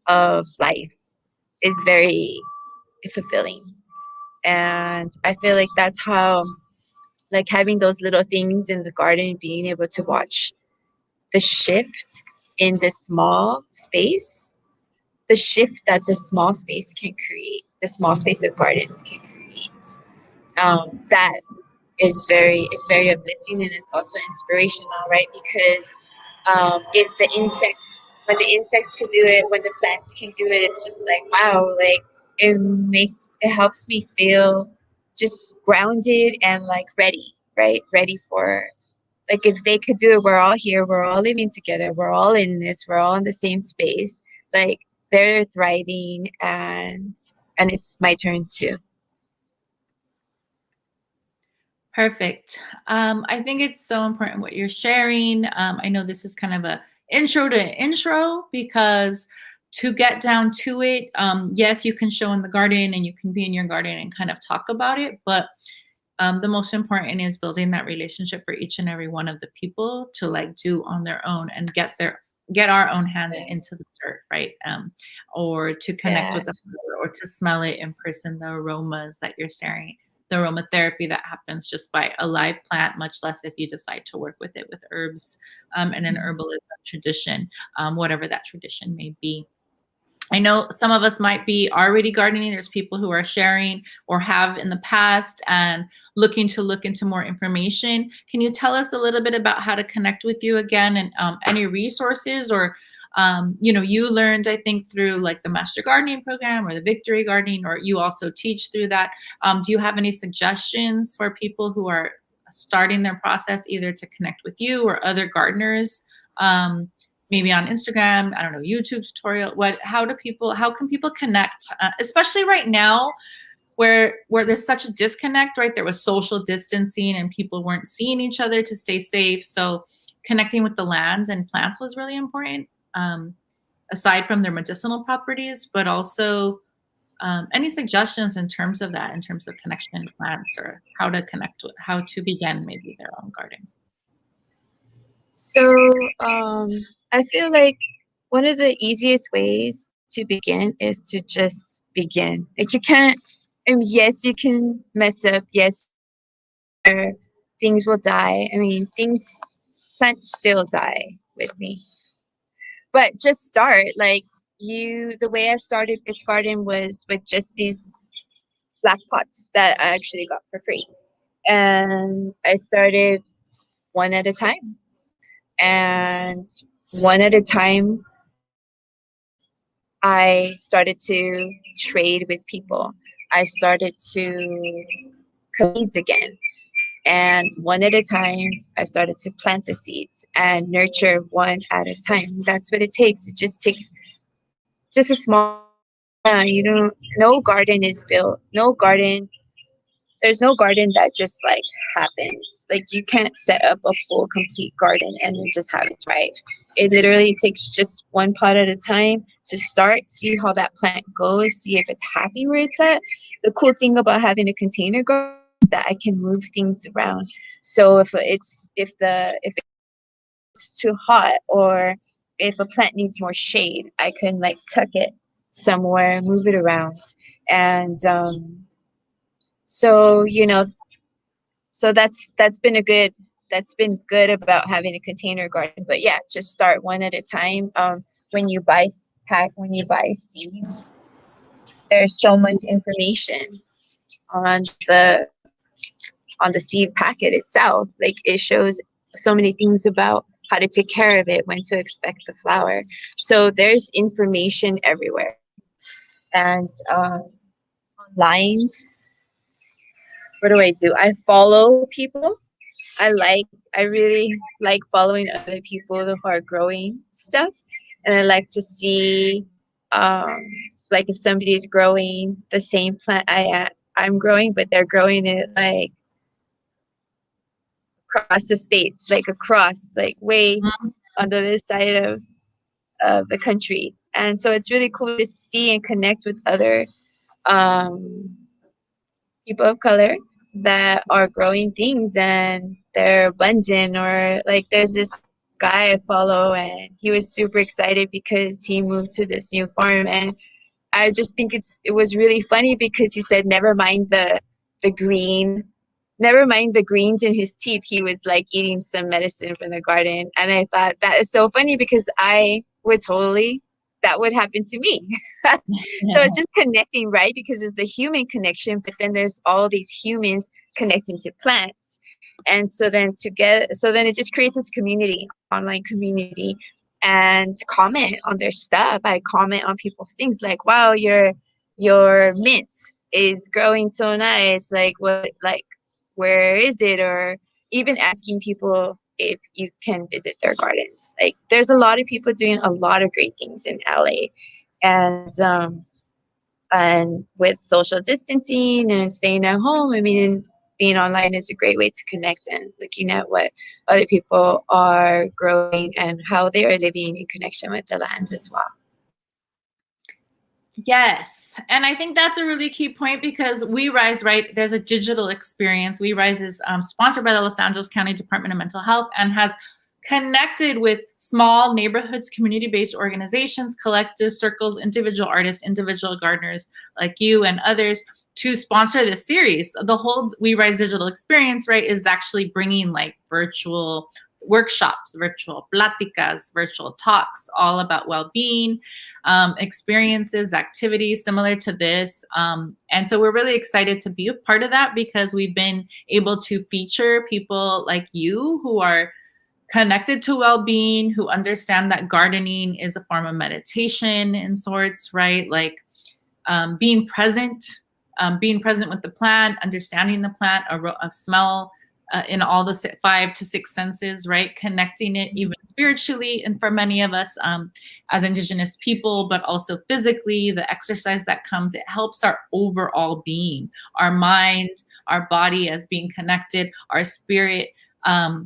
of life is very fulfilling. And I feel like that's how, like, having those little things in the garden, being able to watch the shift in this small space, the shift that the small space can create, the small space of gardens can create. That is it's very uplifting, and it's also inspirational, right? Because if the insects, when the insects could do it, when the plants can do it, it's just like, wow, like it helps me feel just grounded and like ready, right? Ready for, like, if they could do it, we're all here, we're all living together, we're all in this, we're all in the same space. Like, they're thriving, and it's my turn too. Perfect. I think it's so important what you're sharing. I know this is kind of a intro to intro, because to get down to it, yes, you can show in the garden and you can be in your garden and kind of talk about it, but the most important is building that relationship for each and every one of the people to like do on their own and get our own hands into the dirt, right? Or to connect with the flower, or to smell it in person, the aromas that you're sharing, the aromatherapy that happens just by a live plant, much less if you decide to work with it with herbs and an herbalism tradition, whatever that tradition may be. I know some of us might be already gardening. There's people who are sharing or have in the past and looking to look into more information. Can you tell us a little bit about how to connect with you again, and any resources, or you learned, I think, through like the Master Gardening Program or the Victory Gardening, or you also teach through that. Do you have any suggestions for people who are starting their process, either to connect with you or other gardeners? Maybe on Instagram, I don't know, YouTube tutorial. How can people connect, especially right now where there's such a disconnect, right? There was social distancing and people weren't seeing each other to stay safe. So connecting with the land and plants was really important, aside from their medicinal properties, but also any suggestions in terms of that, in terms of connection to plants, or how to begin maybe their own garden. So I feel like one of the easiest ways to begin is to just begin. Like, you can't, and yes, you can mess up. Yes, things will die. I mean, plants still die with me. But just start. Like, the way I started this garden was with just these black pots that I actually got for free. And I started one at a time. And one at a time, I started to trade with people. I started to collect again. And one at a time, I started to plant the seeds and nurture one at a time. That's what it takes. It just takes just a small, no garden is built. There's no garden that just like happens. Like, you can't set up a full complete garden and then just have it thrive. It literally takes just one pot at a time to start, see how that plant goes, see if it's happy where it's at. The cool thing about having a container garden is that I can move things around. So if it's too hot, or if a plant needs more shade, I can like tuck it somewhere, move it around. And so so that's been about having a container garden. But yeah, just start one at a time. When you buy seeds, there's so much information on the seed packet itself. Like, it shows so many things about how to take care of it, when to expect the flower. So there's information everywhere. And online, what do? I follow people. I really like following other people who are growing stuff, and I like to see, like, if somebody is growing the same plant I'm growing, but they're growing it like across the states, like across, like way on the other side of the country. And so it's really cool to see and connect with other people of color that are growing things and they're abundant. Or like, there's this guy I follow, and he was super excited because he moved to this new farm, and I just think it was really funny because he said, never mind the green never mind the greens in his teeth, he was like eating some medicine from the garden. And I thought that is so funny because that would happen to me. So it's just connecting, right? Because there's the human connection, but then there's all these humans connecting to plants. And so then it just creates this community, online community, and comment on their stuff. I comment on people's things like, wow, your mint is growing so nice. Like where is it? Or even asking people if you can visit their gardens. Like there's a lot of people doing a lot of great things in LA. And with social distancing and staying at home, I mean, being online is a great way to connect and looking at what other people are growing and how they are living in connection with the lands as well. Yes. And I think that's a really key point because We Rise, right, there's a digital experience. We Rise is sponsored by the Los Angeles County Department of Mental Health and has connected with small neighborhoods, community-based organizations, collectives, circles, individual artists, individual gardeners like you and others to sponsor this series. The whole We Rise digital experience, right, is actually bringing like virtual workshops, virtual pláticas, virtual talks, all about well-being, experiences, activities similar to this. And so we're really excited to be a part of that because we've been able to feature people like you who are connected to well-being, who understand that gardening is a form of meditation in sorts, right? Like being present with the plant, understanding the plant, a smell, in all the 5 to 6 senses, right? Connecting it even spiritually, and for many of us as Indigenous people, but also physically, the exercise that comes, it helps our overall being, our mind, our body as being connected, our spirit, our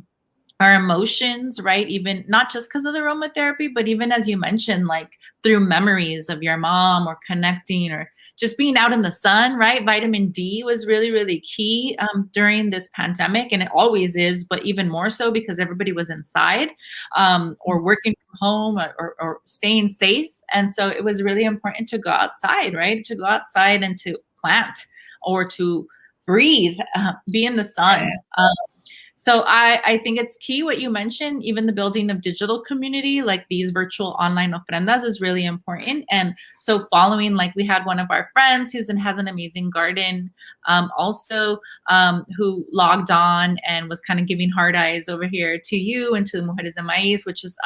emotions, right? Even not just because of the aromatherapy, but even as you mentioned, like through memories of your mom or connecting or just being out in the sun, right? Vitamin D was really, really key during this pandemic. And it always is, but even more so because everybody was inside or working from home or staying safe. And so it was really important to go outside, right? To go outside and to plant or to breathe, be in the sun. So I think it's key what you mentioned, even the building of digital community, like these virtual online ofrendas is really important. And so following, like we had one of our friends has an amazing garden who logged on and was kind of giving hard eyes over here to you and to Mujeres de Maíz, which is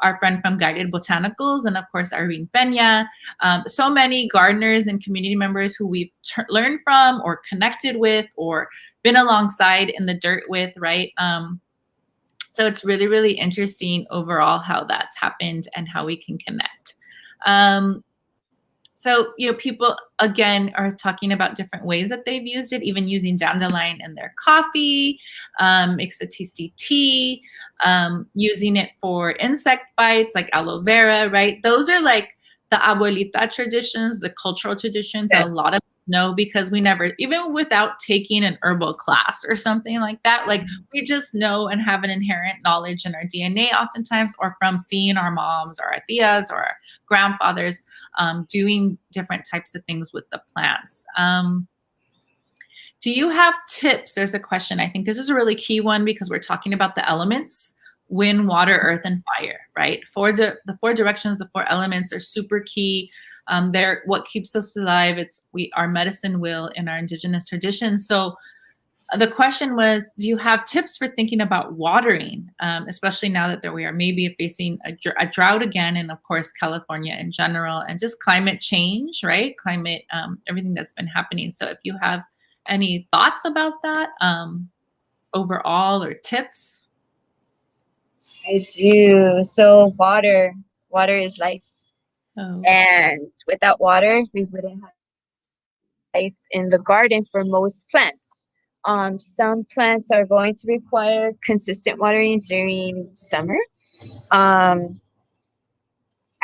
our friend from Guided Botanicals, and of course, Irene Peña. So many gardeners and community members who we've learned from or connected with or been alongside in the dirt with, right? So it's really, really interesting overall how that's happened and how we can connect. So, people, again, are talking about different ways that they've used it, even using dandelion in their coffee, makes a tasty tea, using it for insect bites like aloe vera, right? Those are like the abuelita traditions, the cultural traditions that a lot of know because we never, even without taking an herbal class or something like that, like we just know and have an inherent knowledge in our DNA oftentimes, or from seeing our moms or our tias or our grandfathers doing different types of things with the plants. Do you have tips? There's a question. I think this is a really key one because we're talking about the elements: wind, water, earth, and fire, right? The 4 directions, the 4 elements are super key. They're what keeps us alive. It's our medicine wheel in our Indigenous traditions. So the question was, do you have tips for thinking about watering, especially now that we are maybe facing a drought again, and of course, California in general, and just climate change, right? Climate, everything that's been happening. So if you have any thoughts about that overall or tips? I do. So water is life. Oh. And without water, we wouldn't have life in the garden for most plants. Some plants are going to require consistent watering during summer. I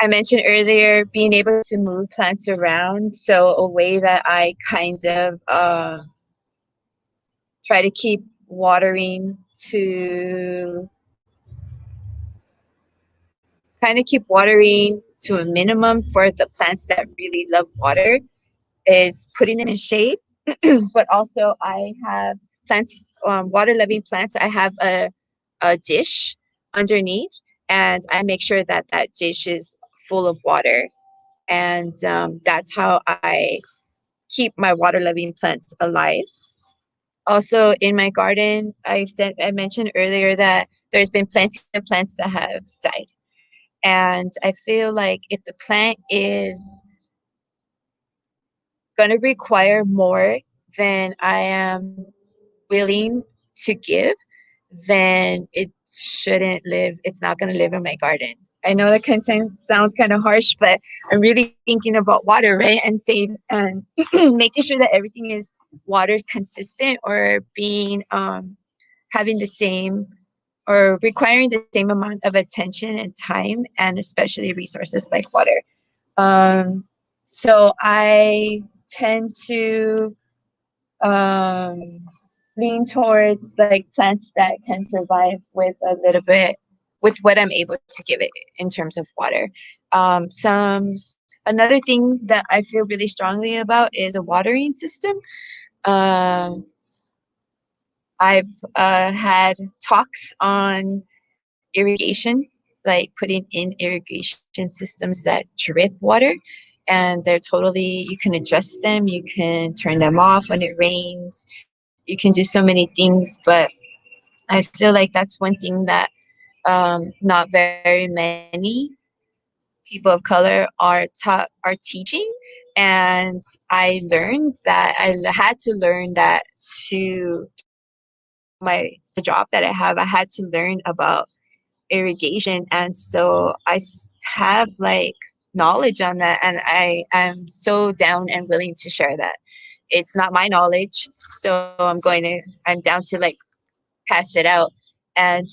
mentioned earlier being able to move plants around. So a way that I kind of try to keep watering to a minimum for the plants that really love water is putting them in shade but also I have plants, water loving plants. I have a dish underneath, and I make sure that that dish is full of water. And that's how I keep my water loving plants alive. Also, in my garden, I mentioned earlier that there's been plenty of plants that have died. And I feel like if the plant is going to require more than I am willing to give, then it shouldn't live. It's not going to live in my garden. I know that sounds kind of harsh, but I'm really thinking about water, right? And save and making sure that everything is water consistent, or being having the same or requiring the same amount of attention and time, and especially resources like water. Um, so I tend to um, lean towards like plants that can survive with a little bit, with what I'm able to give it in terms of water. Another thing that I feel really strongly about is a watering system. Um, I've had talks on irrigation, like putting in irrigation systems that drip water, and they're totally, you can adjust them, you can turn them off when it rains, you can do so many things. But I feel like that's one thing that not very many people of color are teaching. And I learned that I had to learn that to my the job that I had to learn about irrigation. And so have like knowledge on that, and I am so down and willing to share that. It's not my knowledge, so I'm down to like pass it out. And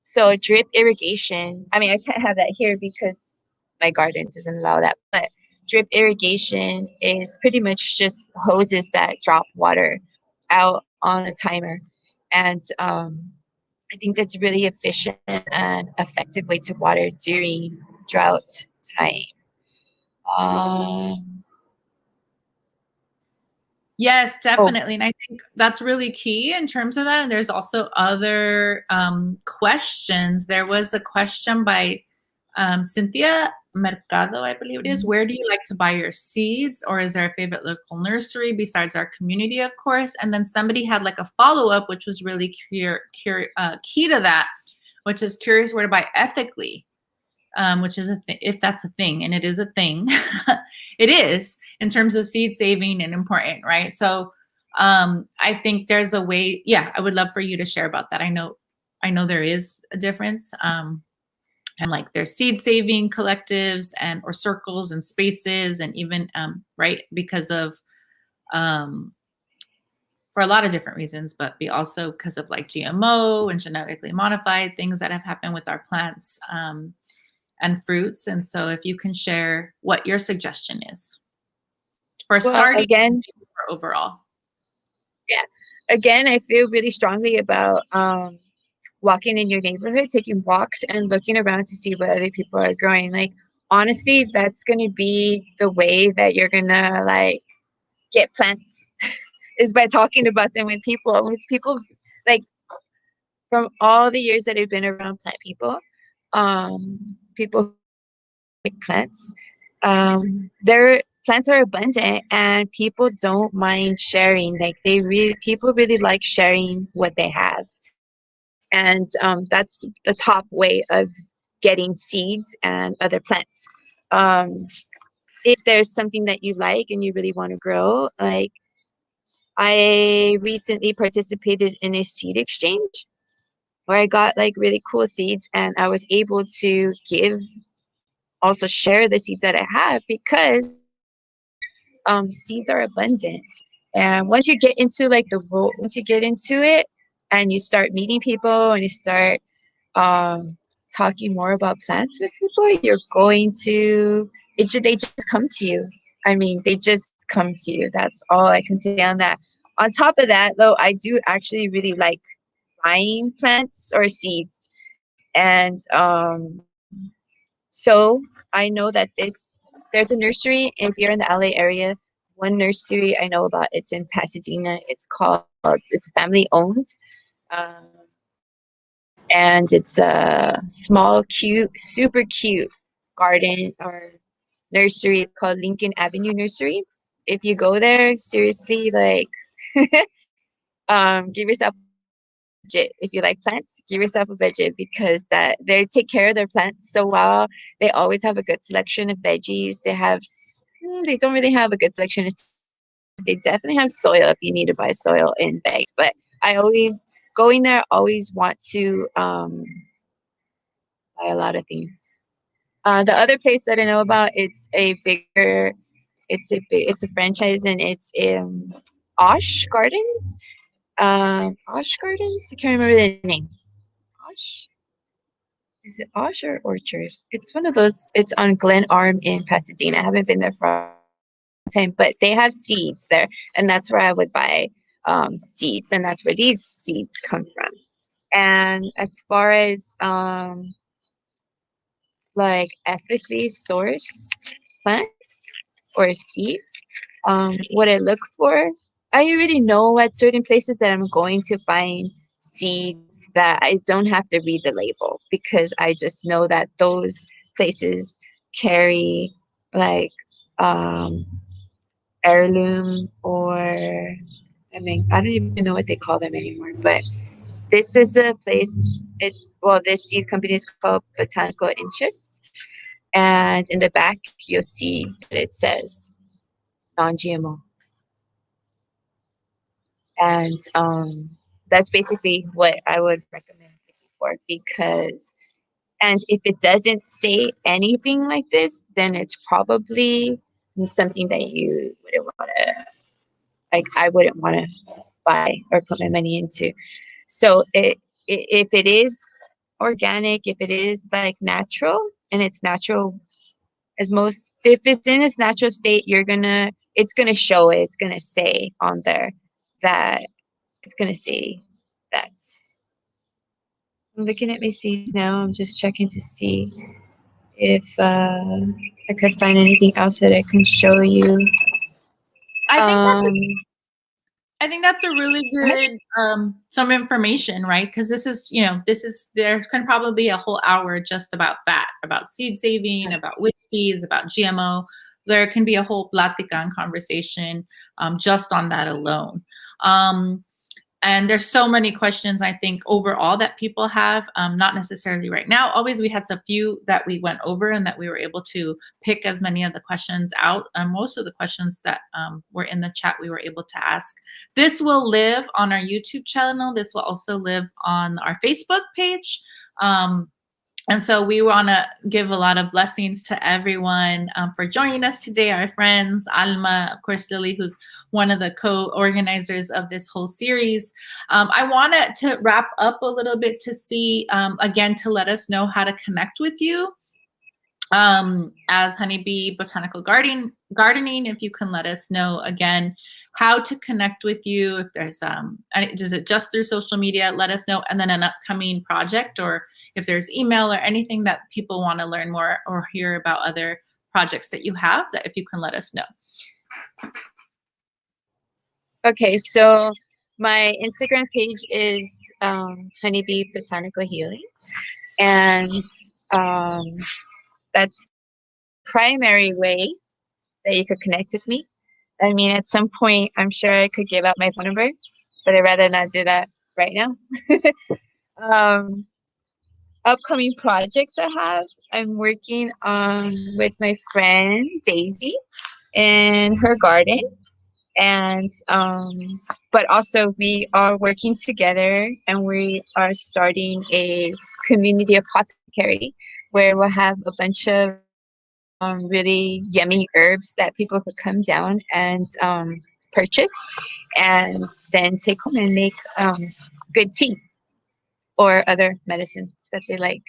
so drip irrigation, I mean, I can't have that here because my garden doesn't allow that, but drip irrigation is pretty much just hoses that drop water out on a timer. And I think that's really efficient and effective way to water during drought time. Um, Yes, oh, definitely. And I think that's really key in terms of that. And there's also other questions. There was a question by Cynthia Mercado, I believe it is. Where do you like to buy your seeds? Or is there a favorite local nursery besides our community, of course? And then somebody had like a follow-up, which was really key to that, which is curious where to buy ethically. Which is if that's a thing, and it is a thing, it is in terms of seed saving and important, right? So I think there's a way. Yeah, I would love for you to share about that. I know there is a difference, and like there's seed saving collectives and or circles and spaces, and even right because of for a lot of different reasons, but be also because of like GMO and genetically modified things that have happened with our plants. And fruits. And so if you can share what your suggestion is for well, starting again, or overall. yeah. Again, I feel really strongly about walking in your neighborhood, taking walks and looking around to see what other people are growing. Like, honestly, that's going to be the way that you're going to like get plants is by talking about them with people. With people like from all the years that I've been around plant people, people who like plants, their plants are abundant and people don't mind sharing. Like people really like sharing what they have. And that's the top way of getting seeds and other plants. Um, if there's something that you like and you really want to grow, like I recently participated in a seed exchange where I got like really cool seeds, and I was able to also share the seeds that I have because seeds are abundant. And once you get into like once you get into it and you start meeting people and you start um, talking more about plants with people, you're going to they just come to you. I mean, they just come to you. That's all I can say on that. On top of that, though, I do actually really like buying plants or seeds, and so I know that there's a nursery if you're in the LA area one nursery I know about. It's in Pasadena. It's family owned. Um, and it's a small, cute, super cute garden or nursery called Lincoln Avenue Nursery. If you go there, seriously, like, give yourself budget. If you like plants, give yourself a budget because that they take care of their plants so well. They always have a good selection of veggies. They don't really have a good selection of, they definitely have soil if you need to buy soil in bags. But I always going there always want to buy a lot of things. The other place that I know about, it's a franchise and it's in Osh Gardens. Osh Gardens. I can't remember the name. Osh. Is it Osh or Orchard? It's one of those. It's on Glen Arm in Pasadena. I haven't been there for a long time, but they have seeds there, and that's where I would buy seeds, and that's where these seeds come from. And as far as like ethically sourced plants or seeds, what I look for, I already know at certain places that I'm going to find seeds that I don't have to read the label because I just know that those places carry like um, heirloom or I mean I don't even know what they call them anymore, but this is a place. This seed company is called Botanical Interests, and in the back you'll see that it says non-GMO, and that's basically what I would recommend looking for because, and if it doesn't say anything like this, then it's probably something that you wouldn't want to, like, I wouldn't want to buy or put my money into. So if it is organic, if it is like natural and it's natural as most, if it's in its natural state, it's gonna show it. It's gonna say on there that it's gonna say that. I'm looking at my seeds now. I'm just checking to see if I could find anything else that I can show you. I think that's Um, I think that's a really good some information, right? Because there can probably be a whole hour just about that, about seed saving, about which seeds, about GMO. There can be a whole plática and conversation just on that alone. And there's so many questions, I think, overall that people have, not necessarily right now. Always we had a few that we went over and that we were able to pick as many of the questions out. Most of the questions that were in the chat, we were able to ask. This will live on our YouTube channel. This will also live on our Facebook page. And so we want to give a lot of blessings to everyone for joining us today, our friends, Alma, of course, Lily, who's one of the co-organizers of this whole series. I wanted to wrap up a little bit to see, again, to let us know how to connect with you as Honeybee Botanical Gardening, if you can let us know again how to connect with you. If there's is it just through social media? Let us know, and then an upcoming project, or if there's email or anything that people want to learn more or hear about other projects that you have, that if you can let us know. okay, so my Instagram page is Honeybee Botanical Healing, and that's primary way that you could connect with me. I mean, at some point, I'm sure I could give out my phone number, but I'd rather not do that right now. Upcoming projects I have, I'm working on with my friend Daisy in her garden, and but also we are working together, and we are starting a community apothecary where we'll have a bunch of really yummy herbs that people could come down and purchase and then take home and make good tea or other medicines that they like.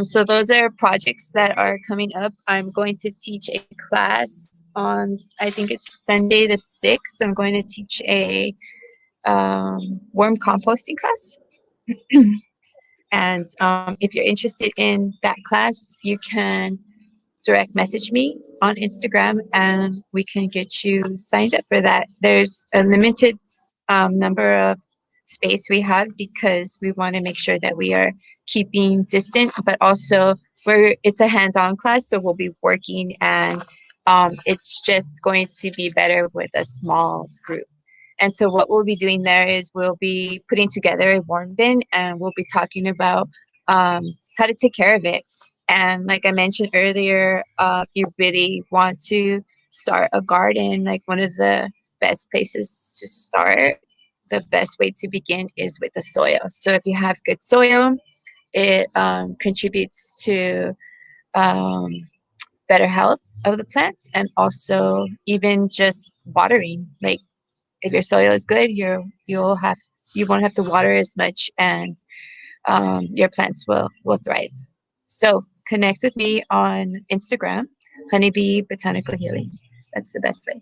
So those are projects that are coming up. I'm going to teach a class on, I think it's Sunday the 6th. I'm going to teach a worm composting class. And if you're interested in that class, you can direct message me on Instagram and we can get you signed up for that. There's a limited number of space we have because we want to make sure that we are keeping distant, but also it's a hands-on class, so we'll be working and it's just going to be better with a small group. And so what we'll be doing there is we'll be putting together a warm bin and we'll be talking about how to take care of it. And like I mentioned earlier, if you really want to start a garden, like one of the best places to start, the best way to begin is with the soil. So if you have good soil, it contributes to better health of the plants and also even just watering. Like if your soil is good, you won't have to water as much and your plants will thrive. So connect with me on Instagram, Honeybee Botanical Healing. That's the best way.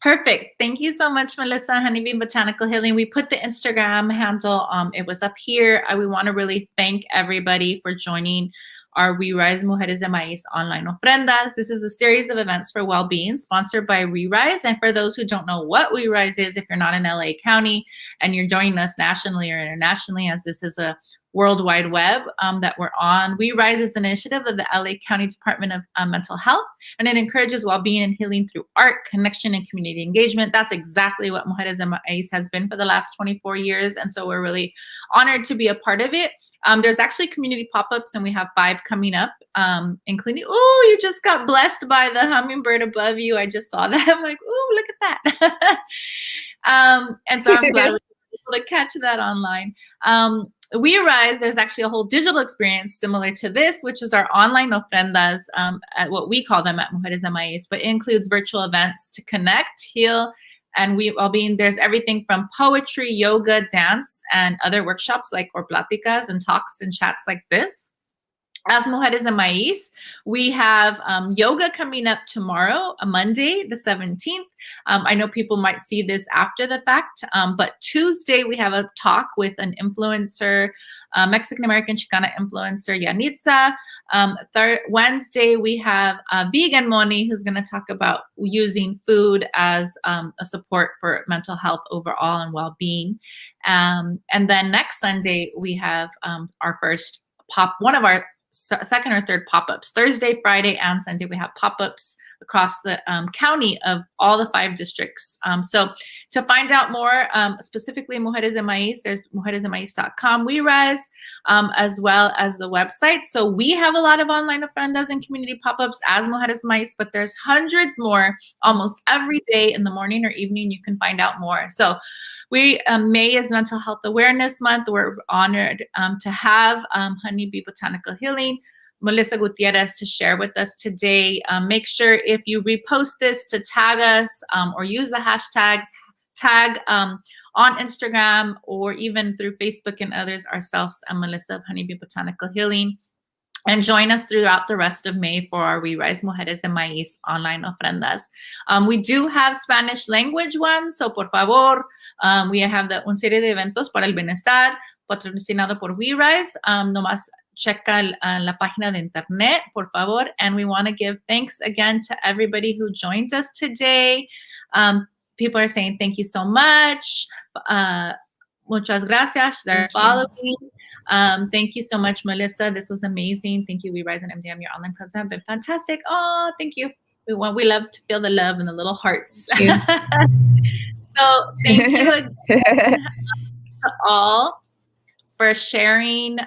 Perfect. Thank you so much, Melissa. Honeybee Botanical Healing. We put the Instagram handle. It was up here. We want to really thank everybody for joining our We Rise Mujeres de Maíz online ofrendas. This is a series of events for well-being sponsored by We Rise. And for those who don't know what We Rise is, if you're not in LA County and you're joining us nationally or internationally, as this is a World Wide Web that we're on. We Rise is an initiative of the LA County Department of Mental Health, and it encourages well-being and healing through art, connection, and community engagement. That's exactly what Mujeres de Maíz has been for the last 24 years, and so we're really honored to be a part of it. There's actually community pop-ups, and we have 5 coming up, including, oh, you just got blessed by the hummingbird above you. I just saw that. I'm like, oh, look at that. And so I'm glad we were able to catch that online. We Rise, there's actually a whole digital experience similar to this, which is our online ofrendas, at what we call them at Mujeres de Maíz, but it includes virtual events to connect, heal, and well-being. There's everything from poetry, yoga, dance, and other workshops like or pláticas and talks and chats like this. As Mujeres de Maíz, we have yoga coming up tomorrow, Monday, the 17th. I know people might see this after the fact, but Tuesday we have a talk with an influencer, Mexican-American Chicana influencer, Yanitza. Wednesday we have Vegan Moni, who's going to talk about using food as a support for mental health overall and well-being. And then next Sunday we have our first one of our second or third pop-ups. Thursday, Friday, and Sunday we have pop-ups across the county of all the 5 districts. So to find out more, specifically Mujeres de Maíz, there's mujeresdemaiz.com, We Rise, as well as the website. So we have a lot of online ofrendas and community pop-ups as Mujeres de Maíz, but there's hundreds more almost every day in the morning or evening. You can find out more. So May is Mental Health Awareness Month. We're honored to have Honeybee Botanical Healing, Melissa Gutierrez, to share with us today. Make sure if you repost this to tag us or use the hashtags, tag on Instagram or even through Facebook and others, ourselves and Melissa of Honeybee Botanical Healing. And join us throughout the rest of May for our We Rise Mujeres de Maíz online ofrendas. We do have Spanish language ones, so por favor, we have una serie de eventos para el bienestar, patrocinado por We Rise. Nomás checa la página de internet, por favor. And we want to give thanks again to everybody who joined us today. People are saying thank you so much. Muchas gracias. They're following. Thank you so much, Melissa. This was amazing. Thank you, We Rise and MDM. Your online programs have been fantastic. Oh, thank you. We love to feel the love and the little hearts. So thank you again to all for sharing.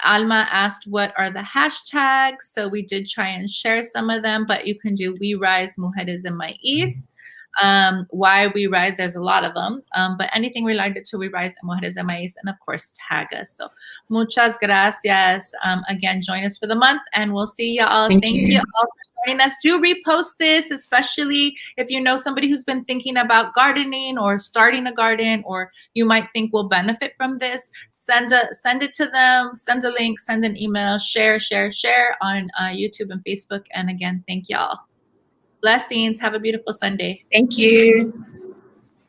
Alma asked what are the hashtags. So we did try and share some of them, but you can do We Rise Mujeres de Maíz. Why We Rise, there's a lot of them, but anything related to We Rise and Mujeres de Maíz, and of course tag us. So muchas gracias. Again, join us for the month and we'll see y'all. Thank you all for joining us. Do repost this, especially if you know somebody who's been thinking about gardening or starting a garden, or you might think will benefit from this. Send it to them, send a link, send an email, share on YouTube and Facebook. And again, thank y'all. Blessings. Have a beautiful Sunday. Thank you.